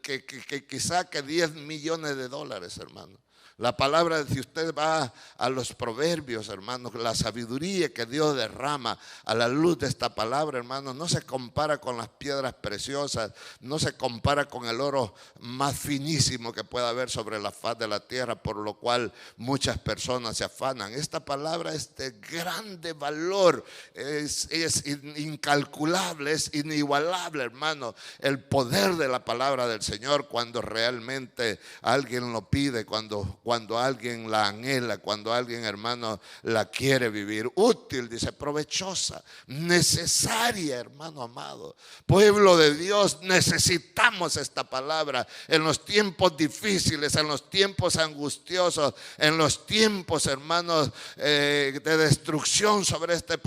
quizá que 10 millones de dólares, hermano. La palabra, si usted va a los proverbios, hermanos, la sabiduría que Dios derrama a la luz de esta palabra, hermanos, no se compara con las piedras preciosas, no se compara con el oro más finísimo que pueda haber sobre la faz de la tierra, por lo cual muchas personas se afanan. Esta palabra es de grande valor, es incalculable, es inigualable, hermano, el poder de la palabra del Señor cuando realmente alguien lo pide, cuando alguien la anhela, cuando alguien, hermano, la quiere vivir. Útil, dice, provechosa, necesaria, hermano amado. Pueblo de Dios, necesitamos esta palabra en los tiempos difíciles, en los tiempos angustiosos, en los tiempos, hermanos, de destrucción sobre este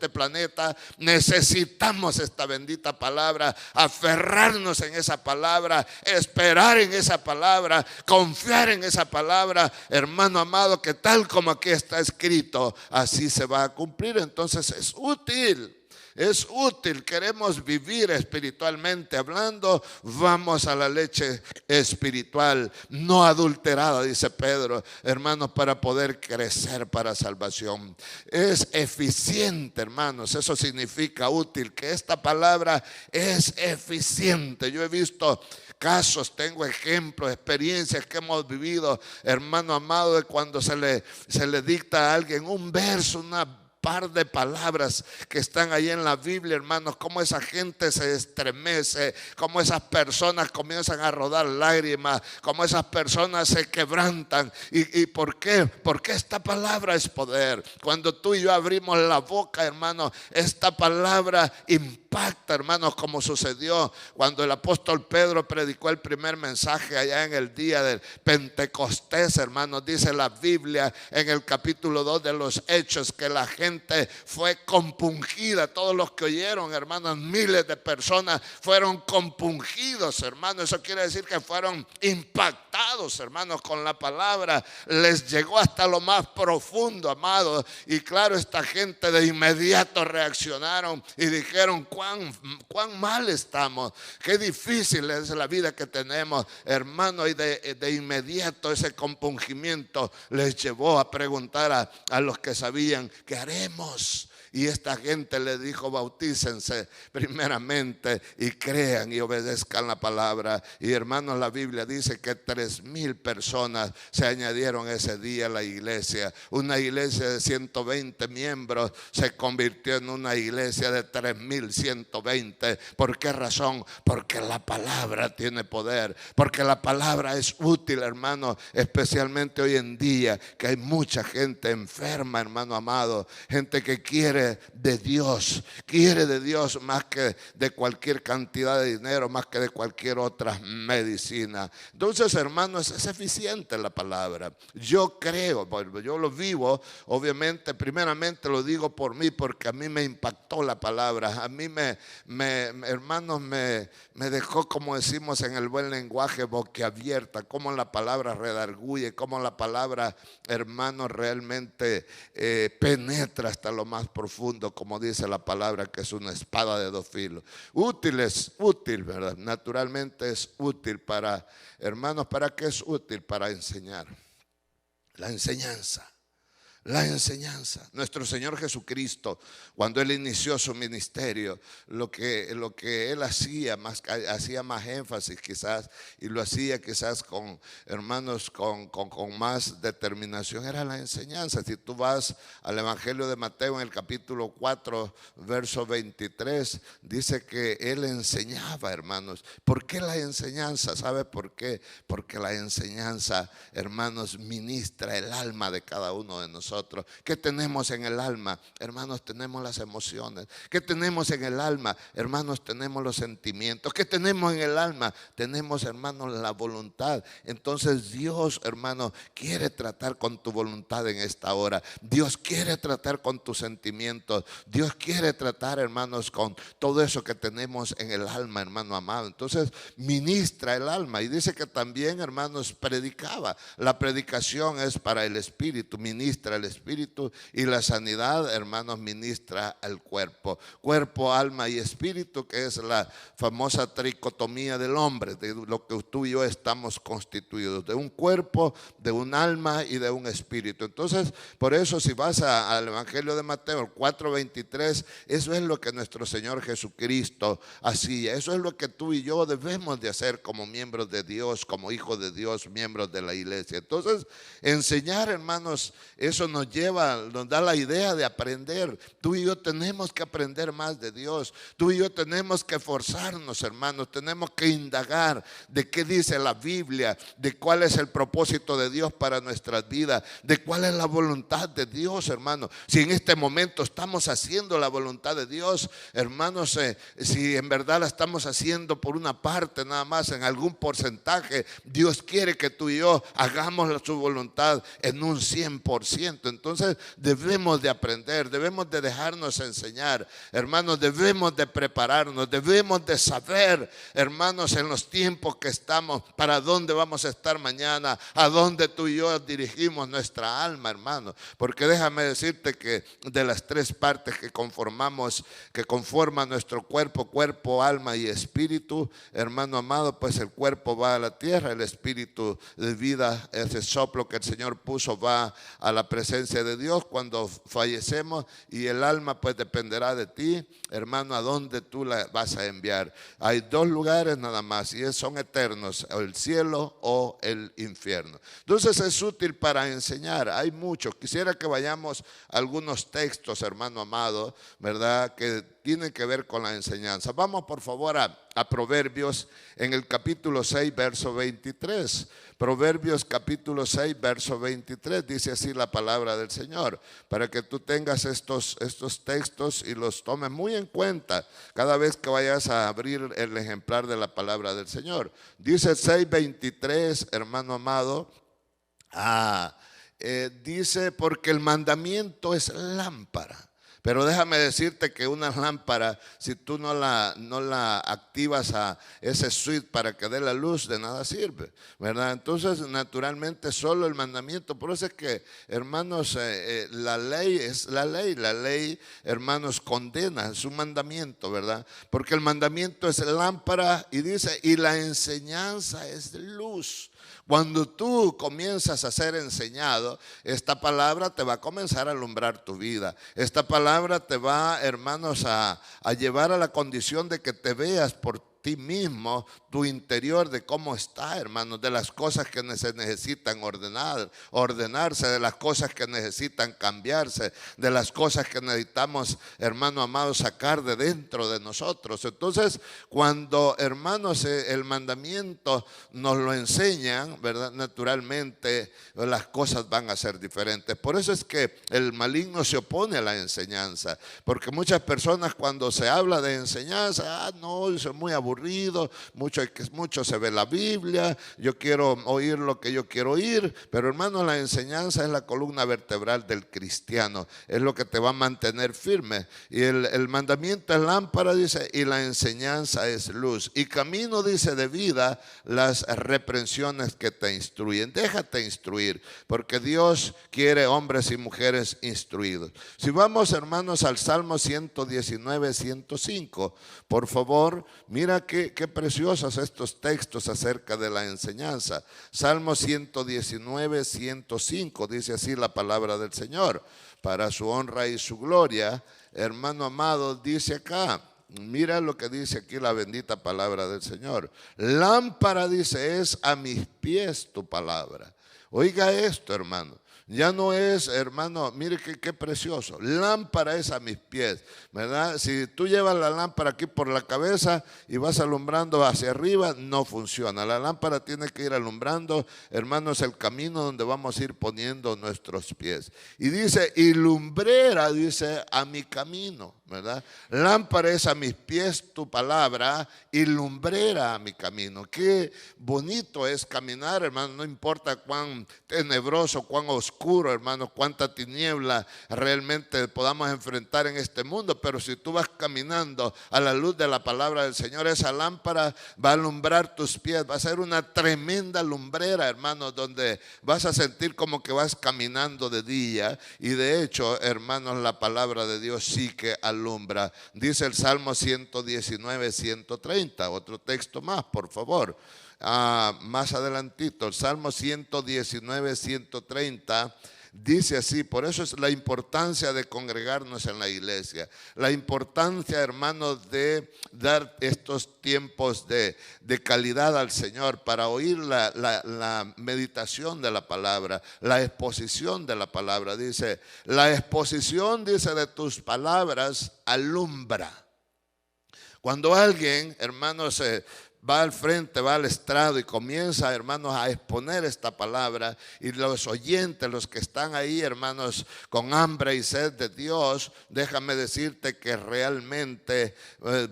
planeta. Necesitamos esta bendita palabra, aferrarnos en esa palabra, esperar en esa palabra, confiar en esa palabra, hermano amado, que tal como aquí está escrito, así se va a cumplir. Entonces es útil. Es útil, queremos vivir espiritualmente hablando, vamos a la leche espiritual, no adulterada, dice Pedro, hermanos, para poder crecer para salvación. Es eficiente, hermanos, eso significa útil, que esta palabra es eficiente. Yo he visto casos, tengo ejemplos, experiencias que hemos vivido, hermano amado, de cuando se le dicta a alguien un verso, una par de palabras que están ahí en la Biblia, hermanos, cómo esa gente se estremece, cómo esas personas comienzan a rodar lágrimas, cómo esas personas se quebrantan. ¿Y por qué? Porque esta palabra es poder. Cuando tú y yo abrimos la boca, hermanos, esta palabra impacta, hermanos, como sucedió cuando el apóstol Pedro predicó el primer mensaje allá en el día del Pentecostés, hermanos. Dice la Biblia en el capítulo 2 de los Hechos que la gente fue compungida. Todos los que oyeron, hermanos, miles de personas fueron compungidos, hermanos. Eso quiere decir que fueron impactados, hermanos, con la palabra. Les llegó hasta lo más profundo, amados. Y claro, esta gente de inmediato reaccionaron y dijeron: cuán mal estamos, qué difícil es la vida que tenemos, hermano. Y de inmediato ese compungimiento les llevó a preguntar a los que sabían: ¿qué haremos? Y esta gente le dijo: bautícense primeramente y crean y obedezcan la palabra. Y hermanos, la Biblia dice que 3,000 personas se añadieron ese día a la iglesia. Una iglesia de 120 miembros se convirtió en una iglesia de 3,120. ¿Por qué razón? Porque la palabra tiene poder, porque la palabra es útil, hermano, especialmente hoy en día que hay mucha gente enferma, hermano amado, gente que quiere de Dios, más que de cualquier cantidad de dinero, más que de cualquier otra medicina. Entonces, hermanos, es eficiente la palabra. Yo creo, yo lo vivo, obviamente, primeramente lo digo por mí, porque a mí me impactó la palabra. A mí hermanos, me dejó, como decimos en el buen lenguaje, boquiabierta, cómo la palabra redarguye, cómo la palabra, hermanos, realmente penetra hasta lo más profundo, como dice la palabra, que es una espada de 2 filos. Útil es útil, ¿verdad? Naturalmente es útil para, hermanos, ¿para qué es útil? Para enseñar. La enseñanza. La enseñanza. Nuestro Señor Jesucristo, cuando Él inició su ministerio, lo que Él hacía más énfasis quizás, y lo hacía quizás con hermanos con más determinación, era la enseñanza. Si tú vas al Evangelio de Mateo en el capítulo 4, verso 23, dice que Él enseñaba, hermanos. ¿Por qué la enseñanza? ¿Sabe por qué? Porque la enseñanza, hermanos, ministra el alma de cada uno de nosotros. ¿Qué tenemos en el alma? Hermanos, tenemos las emociones. ¿Qué tenemos en el alma? Hermanos, tenemos los sentimientos. ¿Qué tenemos en el alma? Tenemos, hermanos, la voluntad. Entonces Dios, hermano, quiere tratar con tu voluntad en esta hora. Dios quiere tratar con tus sentimientos. Dios quiere tratar, hermanos, con todo eso que tenemos en el alma, hermano amado. Entonces ministra el alma. Y dice que también, hermanos, predicaba. La predicación es para el espíritu, ministra el espíritu, y la sanidad, hermanos, ministra al cuerpo. Cuerpo, alma y espíritu, que es la famosa tricotomía del hombre, de lo que tú y yo estamos constituidos, de un cuerpo, de un alma y de un espíritu. Entonces, por eso si vas al Evangelio de Mateo, el 4:23, eso es lo que nuestro Señor Jesucristo hacía. Eso es lo que tú y yo debemos de hacer como miembros de Dios, como hijos de Dios, miembros de la iglesia. Entonces, enseñar, hermanos, eso nos da la idea de aprender. Tú y yo tenemos que aprender más de Dios. Tú y yo tenemos que esforzarnos, hermanos. Tenemos que indagar de qué dice la Biblia, de cuál es el propósito de Dios para nuestras vidas, de cuál es la voluntad de Dios, hermanos. Si en este momento estamos haciendo la voluntad de Dios, hermanos, si en verdad la estamos haciendo por una parte nada más, en algún porcentaje, Dios quiere que tú y yo hagamos su voluntad en un 100%. Entonces debemos de aprender, debemos de dejarnos enseñar, hermanos, debemos de prepararnos, debemos de saber, hermanos, en los tiempos que estamos, para dónde vamos a estar mañana, a dónde tú y yo dirigimos nuestra alma, hermano. Porque déjame decirte que de las tres partes que conforman nuestro cuerpo, alma y espíritu, hermano amado, pues el cuerpo va a la tierra, el espíritu de vida, ese soplo que el Señor puso, va a la presencia de Dios cuando fallecemos, y el alma pues dependerá de ti, hermano, a dónde tú la vas a enviar. Hay dos lugares nada más, y son eternos, el cielo o el infierno. Entonces es útil para enseñar. Hay mucho. Quisiera que vayamos a algunos textos, hermano amado, ¿verdad?, que tienen que ver con la enseñanza. Vamos por favor a Proverbios en el capítulo 6, verso 23. Proverbios capítulo 6, verso 23, dice así la palabra del Señor, para que tú tengas estos textos y los tomes muy en cuenta cada vez que vayas a abrir el ejemplar de la palabra del Señor. Dice 6:23, hermano amado, dice, porque el mandamiento es lámpara. Pero déjame decirte que una lámpara, si tú no la activas a ese switch para que dé la luz, de nada sirve, ¿verdad? Entonces, naturalmente, solo el mandamiento. Por eso es que, hermanos, la ley es la ley, hermanos, condena, es un mandamiento, ¿verdad? Porque el mandamiento es lámpara, y dice, y la enseñanza es luz. Cuando tú comienzas a ser enseñado, esta palabra te va a comenzar a alumbrar tu vida. Esta palabra te va, hermanos, a llevar a la condición de que te veas por ti mismo, tu interior, de cómo está, hermanos, de las cosas que se necesitan ordenarse, de las cosas que necesitan cambiarse, de las cosas que necesitamos, hermano amado, sacar de dentro de nosotros. Entonces, cuando, hermanos, el mandamiento nos lo enseñan, ¿verdad?, naturalmente las cosas van a ser diferentes. Por eso es que el maligno se opone a la enseñanza, porque muchas personas, cuando se habla de enseñanza, no, eso es muy aburrido, mucho se ve la Biblia, yo quiero oír lo que yo quiero oír. Pero hermano, la enseñanza es la columna vertebral del cristiano, es lo que te va a mantener firme. Y el mandamiento es lámpara, dice, y la enseñanza es luz, y camino, dice, de vida las reprensiones que te instruyen. Déjate instruir, porque Dios quiere hombres y mujeres instruidos. Si vamos, hermanos, al Salmo 119, 105, por favor, mira qué preciosos estos textos acerca de la enseñanza. Salmo 119, 105, dice así la palabra del Señor. Para su honra y su gloria, hermano amado, dice acá. Mira lo que dice aquí la bendita palabra del Señor. Lámpara, dice, es a mis pies tu palabra. Oiga esto, hermano. Ya no es, hermano, mire qué precioso. Lámpara es a mis pies, ¿verdad? Si tú llevas la lámpara aquí por la cabeza y vas alumbrando hacia arriba, no funciona. La lámpara tiene que ir alumbrando, hermanos, el camino donde vamos a ir poniendo nuestros pies. Y dice, y lumbrera, dice, a mi camino, ¿verdad? Lámpara es a mis pies tu palabra y lumbrera a mi camino. Qué bonito es caminar, hermano, no importa cuán tenebroso, cuán oscuro, hermano, cuánta tiniebla realmente podamos enfrentar en este mundo, pero si tú vas caminando a la luz de la palabra del Señor, esa lámpara va a alumbrar tus pies, va a ser una tremenda lumbrera, hermano, donde vas a sentir como que vas caminando de día. Y de hecho, hermanos, la palabra de Dios sí que alumbra. Dice el Salmo 119, 130, otro texto más, por favor. Más adelantito, el Salmo 119, 130 dice así. Por eso es la importancia de congregarnos en la iglesia, la importancia, hermanos, de dar estos tiempos de calidad al Señor para oír la meditación de la palabra, la exposición de la palabra. Dice, la exposición, dice, de tus palabras alumbra. Cuando alguien, hermanos, va al frente, va al estrado y comienza, hermanos, a exponer esta palabra, y los oyentes, los que están ahí, hermanos, con hambre y sed de Dios, déjame decirte que realmente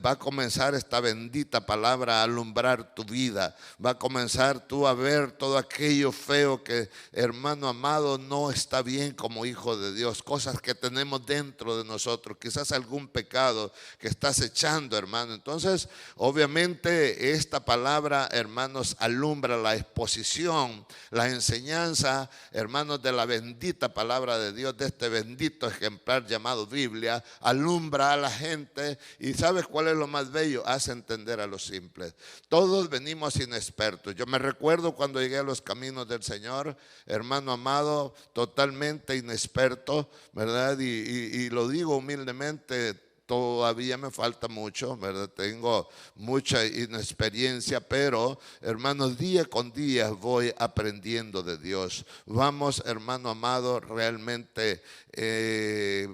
va a comenzar esta bendita palabra a alumbrar tu vida. Va a comenzar tú a ver todo aquello feo que, hermano amado, no está bien como hijo de Dios, cosas que tenemos dentro de nosotros, quizás algún pecado que estás echando, hermano. Entonces, obviamente, esta palabra, hermanos, alumbra la exposición, la enseñanza, hermanos, de la bendita palabra de Dios, de este bendito ejemplar llamado Biblia, alumbra a la gente. Y ¿sabes cuál es lo más bello? Hace entender a los simples. Todos venimos inexpertos. Yo me recuerdo cuando llegué a los caminos del Señor, hermano amado, totalmente inexperto, ¿verdad? Y lo digo humildemente. Todavía me falta mucho, ¿verdad? Tengo mucha inexperiencia, pero, hermanos, día con día voy aprendiendo de Dios. Vamos, hermano amado, realmente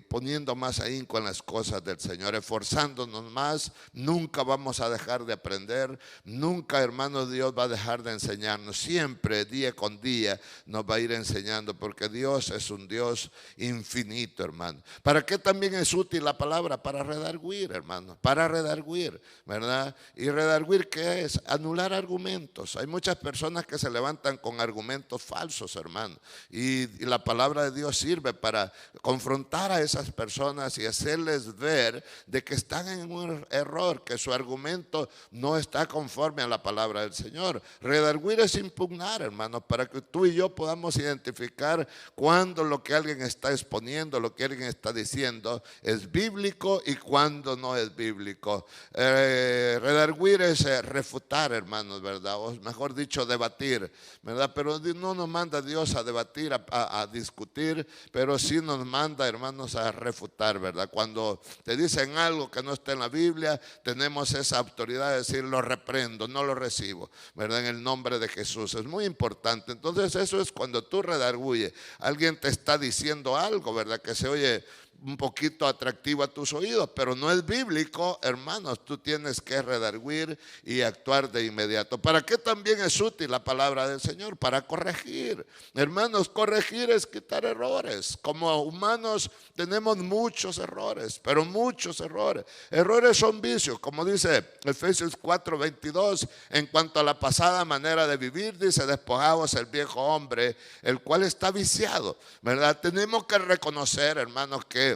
poniendo más ahínco en las cosas del Señor, esforzándonos más. Nunca vamos a dejar de aprender, nunca, hermano, Dios va a dejar de enseñarnos. Siempre, día con día, nos va a ir enseñando, porque Dios es un Dios infinito, hermano. ¿Para qué también es útil la palabra? Para redarguir, hermano, para redarguir, ¿verdad? ¿Y redarguir qué es? Anular argumentos. Hay muchas personas que se levantan con argumentos falsos, hermano, y la palabra de Dios sirve para confrontar a esas personas y hacerles ver de que están en un error, que su argumento no está conforme a la palabra del Señor. Redarguir es impugnar, hermanos, para que tú y yo podamos identificar cuando lo que alguien está exponiendo, lo que alguien está diciendo es bíblico y cuando no es bíblico. Redarguir es refutar, hermanos, ¿verdad? O mejor dicho, debatir, ¿verdad? Pero no nos manda Dios a debatir, a discutir, pero sí nos manda, hermanos, a refutar, ¿verdad? Cuando te dicen algo que no está en la Biblia, tenemos esa autoridad de decir, lo reprendo, no lo recibo, ¿verdad? En el nombre de Jesús. Es muy importante. Entonces, eso es cuando tú redarguyes. Alguien te está diciendo algo, ¿verdad? Que se oye un poquito atractivo a tus oídos, pero no es bíblico, hermanos. Tú tienes que redarguir y actuar de inmediato. ¿Para qué también es útil la palabra del Señor? Para corregir. Hermanos, corregir es quitar errores. Como humanos tenemos muchos errores, pero muchos errores. Errores son vicios, como dice Efesios 4:22, en cuanto a la pasada manera de vivir, dice, despojaos el viejo hombre, el cual está viciado, ¿verdad? Tenemos que reconocer, hermanos, que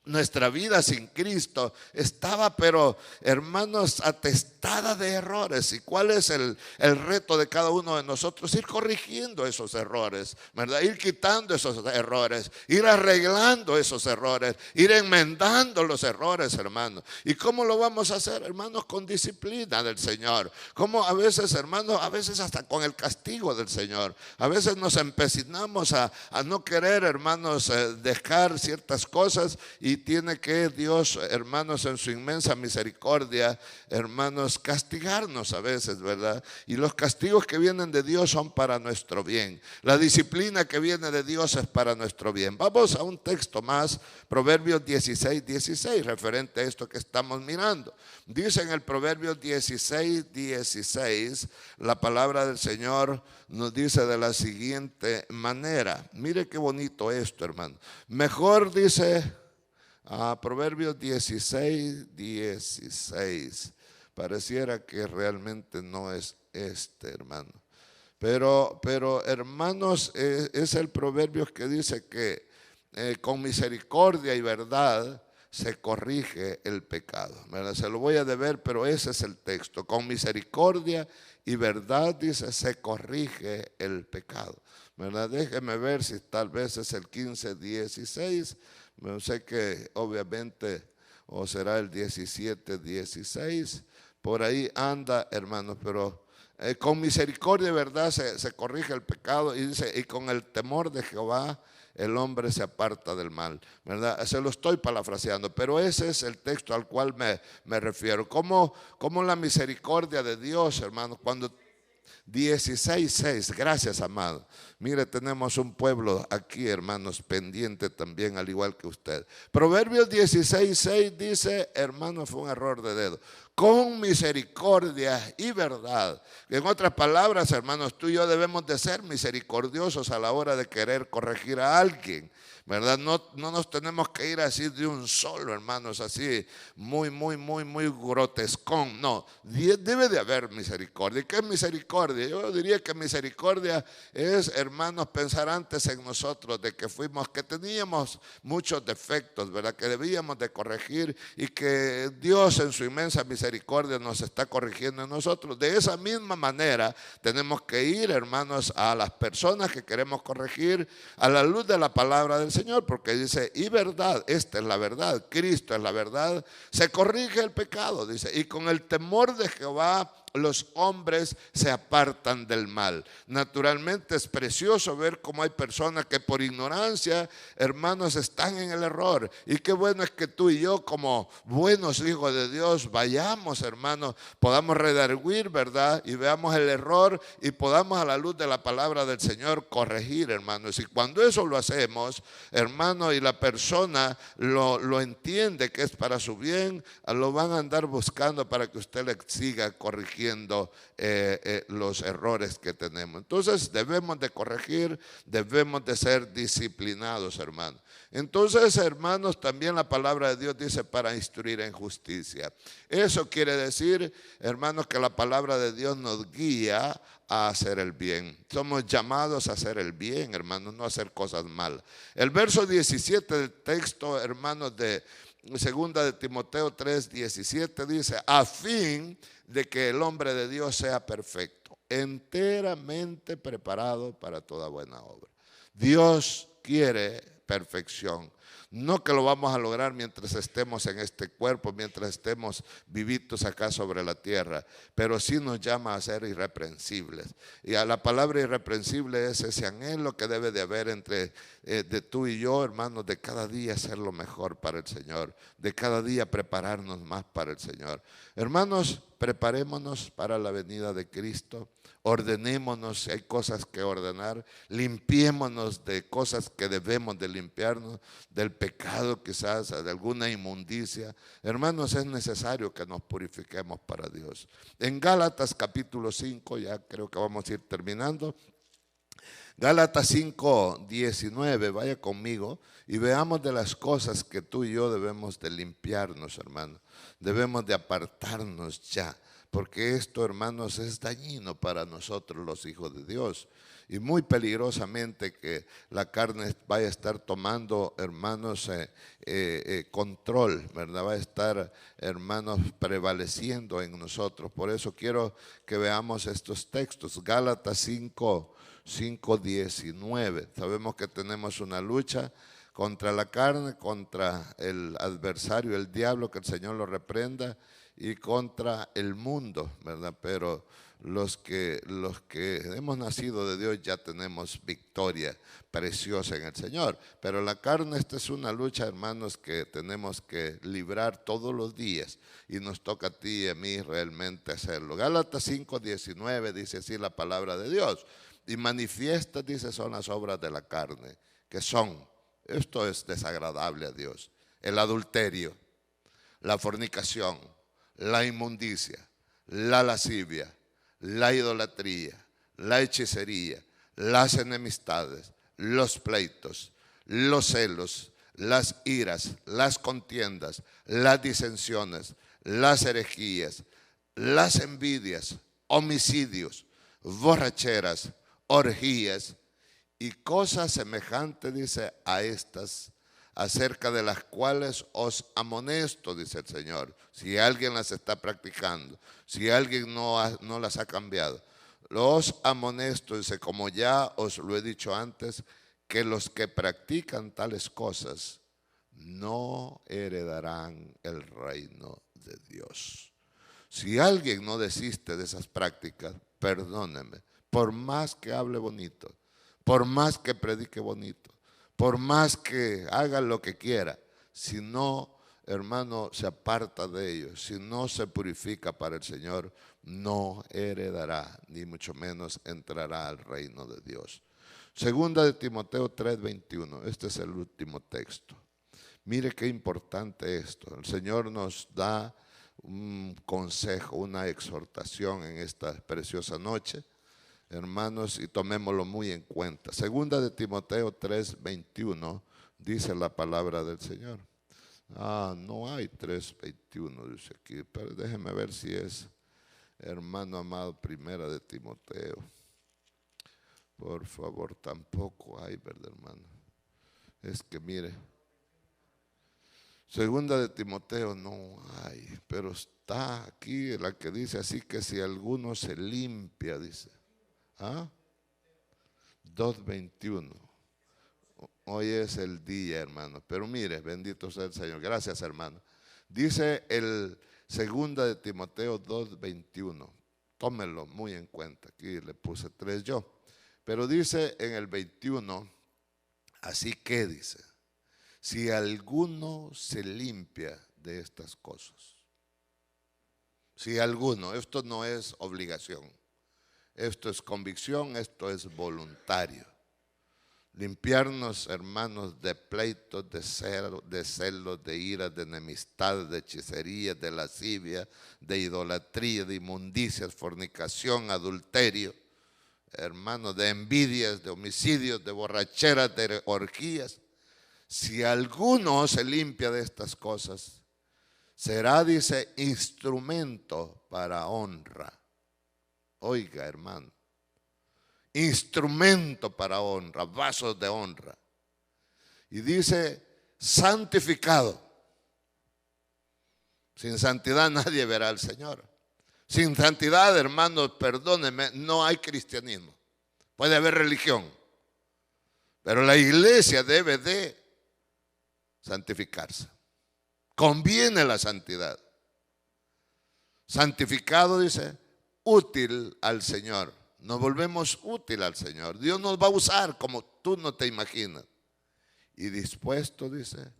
nuestra vida sin Cristo estaba, pero hermanos, atestada de errores. ¿Y cuál es el reto de cada uno de nosotros? Ir corrigiendo esos errores, ¿verdad? Ir quitando esos errores, ir arreglando esos errores, ir enmendando los errores, hermanos. ¿Y cómo lo vamos a hacer, hermanos? Con disciplina del Señor. Como a veces, hermanos, a veces hasta con el castigo del Señor. A veces nos empecinamos a no querer, hermanos, dejar ciertas cosas, y tiene que Dios, hermanos, en su inmensa misericordia, hermanos, castigarnos a veces, ¿verdad? Y los castigos que vienen de Dios son para nuestro bien. La disciplina que viene de Dios es para nuestro bien. Vamos a un texto más, Proverbios 16:16, referente a esto que estamos mirando. Dice en el Proverbios 16:16, la palabra del Señor nos dice de la siguiente manera. Mire qué bonito esto, hermano. Mejor dice... Proverbios 16:16. Pareciera que realmente no es hermano. Pero hermanos, es el proverbio que dice que con misericordia y verdad se corrige el pecado, ¿verdad? Se lo voy a deber, pero ese es el texto. Con misericordia y verdad, dice, se corrige el pecado, ¿verdad? Déjeme ver si tal vez es el 15:16. Sé que obviamente, o será el 17:16, por ahí anda, hermanos, pero con misericordia y verdad se corrige el pecado, y dice, y con el temor de Jehová el hombre se aparta del mal, ¿verdad? Se lo estoy parafraseando, pero ese es el texto al cual me refiero. Como la misericordia de Dios, hermanos, cuando 16:6, gracias, amado. Mire, tenemos un pueblo aquí, hermanos, pendiente también, al igual que usted. Proverbios 16:6 dice, hermanos, fue un error de dedo. Con misericordia y verdad. En otras palabras, hermanos, tú y yo debemos de ser misericordiosos a la hora de querer corregir a alguien, ¿verdad? No nos tenemos que ir así de un solo, hermanos, así muy grotescón. No, debe de haber misericordia. ¿Qué es misericordia? Yo diría que misericordia es, hermanos, pensar antes en nosotros de que teníamos muchos defectos, ¿verdad? Que debíamos de corregir, y que Dios en su inmensa misericordia nos está corrigiendo en nosotros. De esa misma manera tenemos que ir, hermanos, a las personas que queremos corregir a la luz de la palabra del Señor, porque dice, y verdad, esta es la verdad, Cristo es la verdad, se corrige el pecado, dice, y con el temor de Jehová los hombres se apartan del mal. Naturalmente es precioso ver cómo hay personas que por ignorancia, hermanos, están en el error. Y qué bueno es que tú y yo, como buenos hijos de Dios, vayamos, hermanos, podamos redarguir, ¿verdad? Y veamos el error y podamos, a la luz de la palabra del Señor, corregir, hermanos. Y cuando eso lo hacemos, hermanos, y la persona lo entiende que es para su bien, lo van a andar buscando para que usted le siga corrigiendo los errores que tenemos. Entonces debemos de corregir, debemos de ser disciplinados, hermanos. Entonces, hermanos, también la palabra de Dios dice para instruir en justicia. Eso quiere decir, hermanos, que la palabra de Dios nos guía a hacer el bien. Somos llamados a hacer el bien, hermanos, no a hacer cosas malas. El verso 17 del texto, hermanos, de segunda de Timoteo 3:17 dice, a fin de que el hombre de Dios sea perfecto, enteramente preparado para toda buena obra. Dios quiere perfección. No que lo vamos a lograr mientras estemos en este cuerpo, mientras estemos vivitos acá sobre la tierra, pero sí nos llama a ser irreprensibles. Y a la palabra irreprensible es ese anhelo que debe de haber entre de tú y yo, hermanos, de cada día hacer lo mejor para el Señor, de cada día prepararnos más para el Señor. Hermanos, preparémonos para la venida de Cristo. Ordenémonos si hay cosas que ordenar, limpiémonos de cosas que debemos de limpiarnos, del pecado quizás, de alguna inmundicia. Hermanos, es necesario que nos purifiquemos para Dios. En Gálatas capítulo 5, ya creo que vamos a ir terminando. Gálatas 5:19, vaya conmigo y veamos de las cosas que tú y yo debemos de limpiarnos, hermano. Debemos de apartarnos ya, porque esto, hermanos, es dañino para nosotros los hijos de Dios. Y muy peligrosamente que la carne vaya a estar tomando, hermanos, control, ¿verdad? Va a estar, hermanos, prevaleciendo en nosotros. Por eso quiero que veamos estos textos. Gálatas 5:19. Sabemos que tenemos una lucha contra la carne, contra el adversario, el diablo, que el Señor lo reprenda, y contra el mundo, ¿verdad? Pero los que hemos nacido de Dios ya tenemos victoria preciosa en el Señor. Pero la carne, esta es una lucha, hermanos, que tenemos que librar todos los días, y nos toca a ti y a mí realmente hacerlo. Gálatas 5:19 dice así la palabra de Dios: y manifiestas, dice, son las obras de la carne, que son, esto es desagradable a Dios: el adulterio, la fornicación, la inmundicia, la lascivia, la idolatría, la hechicería, las enemistades, los pleitos, los celos, las iras, las contiendas, las disensiones, las herejías, las envidias, homicidios, borracheras, orgías y cosas semejantes, dice, a estas, acerca de las cuales os amonesto, dice el Señor, si alguien las está practicando, si alguien no las ha cambiado. Los amonesto, dice, como ya os lo he dicho antes, que los que practican tales cosas no heredarán el reino de Dios. Si alguien no desiste de esas prácticas, perdóneme, por más que hable bonito, por más que predique bonito, por más que haga lo que quiera, si no, hermano, se aparta de ellos, si no se purifica para el Señor, no heredará, ni mucho menos entrará al reino de Dios. Segunda de Timoteo 3:21, este es el último texto. Mire qué importante esto. El Señor nos da un consejo, una exhortación en esta preciosa noche, hermanos, y tomémoslo muy en cuenta. Segunda de Timoteo 3:21 dice la palabra del Señor. No hay 3:21, dice aquí, pero déjeme ver si es, hermano amado, primera de Timoteo. Por favor, tampoco hay, ¿verdad, hermano? Es que mire, segunda de Timoteo no hay, pero está aquí la que dice así, que si alguno se limpia, dice. 2:21. Hoy es el día, hermano. Pero mire, bendito sea el Señor. Gracias, hermano. Dice el segunda de Timoteo 2:21. Tómelo muy en cuenta. Aquí le puse 3 yo. Pero dice en el 21, así que dice, si alguno se limpia de estas cosas. Si alguno, esto no es obligación. Esto es convicción, esto es voluntario. Limpiarnos, hermanos, de pleitos, de celos, de ira, de enemistad, de hechicería, de lascivia, de idolatría, de inmundicias, fornicación, adulterio, hermanos, de envidias, de homicidios, de borracheras, de orgías. Si alguno se limpia de estas cosas, será, dice, instrumento para honra. Oiga, hermano, instrumento para honra, vasos de honra. Y dice, santificado. Sin santidad nadie verá al Señor. Sin santidad, hermanos, perdónenme, no hay cristianismo. Puede haber religión, pero la iglesia debe de santificarse. Conviene la santidad. Santificado, dice, útil al Señor. Nos volvemos útil al Señor. Dios nos va a usar como tú no te imaginas. Y dispuesto, dice,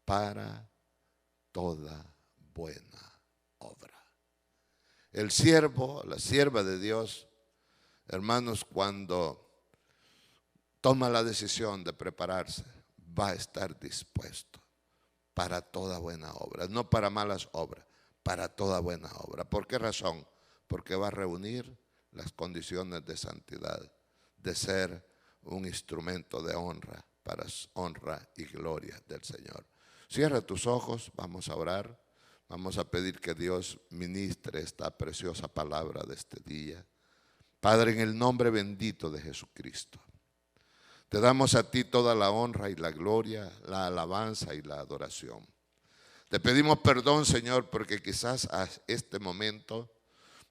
para toda buena obra. El siervo, la sierva de Dios, hermanos, cuando toma la decisión de prepararse, va a estar dispuesto para toda buena obra, no para malas obras, para toda buena obra. ¿Por qué razón? Porque va a reunir las condiciones de santidad, de ser un instrumento de honra, para honra y gloria del Señor. Cierra tus ojos, vamos a orar. Vamos a pedir que Dios ministre esta preciosa palabra de este día. Padre, en el nombre bendito de Jesucristo, te damos a ti toda la honra y la gloria, la alabanza y la adoración. Te pedimos perdón, Señor, porque quizás a este momento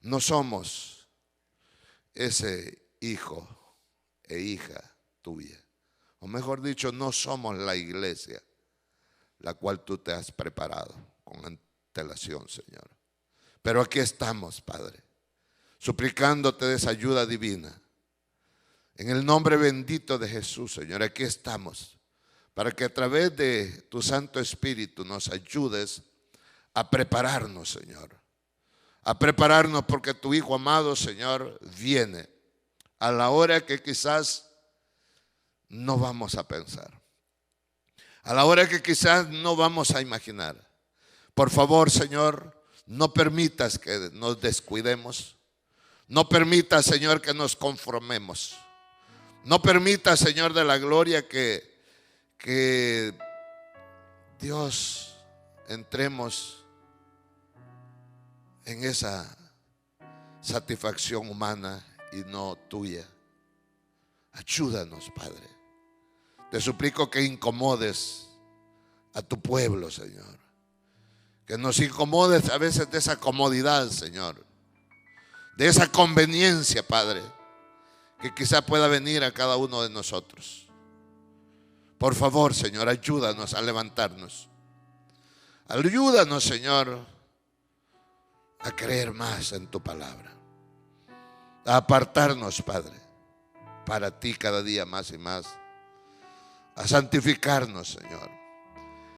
no somos ese hijo e hija tuya. O mejor dicho, no somos la iglesia la cual tú te has preparado con antelación, Señor. Pero aquí estamos, Padre, suplicándote de esa ayuda divina. En el nombre bendito de Jesús, Señor, aquí estamos, para que a través de tu Santo Espíritu nos ayudes a prepararnos, Señor. A prepararnos porque tu Hijo amado, Señor, viene a la hora que quizás no vamos a pensar, a la hora que quizás no vamos a imaginar. Por favor, Señor, no permitas que nos descuidemos. No permitas, Señor, que nos conformemos. No permitas, Señor de la gloria, que Dios entremos en esa satisfacción humana y no tuya. Ayúdanos, Padre. Te suplico que incomodes a tu pueblo, Señor. Que nos incomodes a veces de esa comodidad, Señor. De esa conveniencia, Padre, que quizá pueda venir a cada uno de nosotros. Por favor, Señor, ayúdanos a levantarnos. Ayúdanos, Señor, a creer más en tu palabra. A apartarnos, Padre, para ti cada día más y más. A santificarnos, Señor.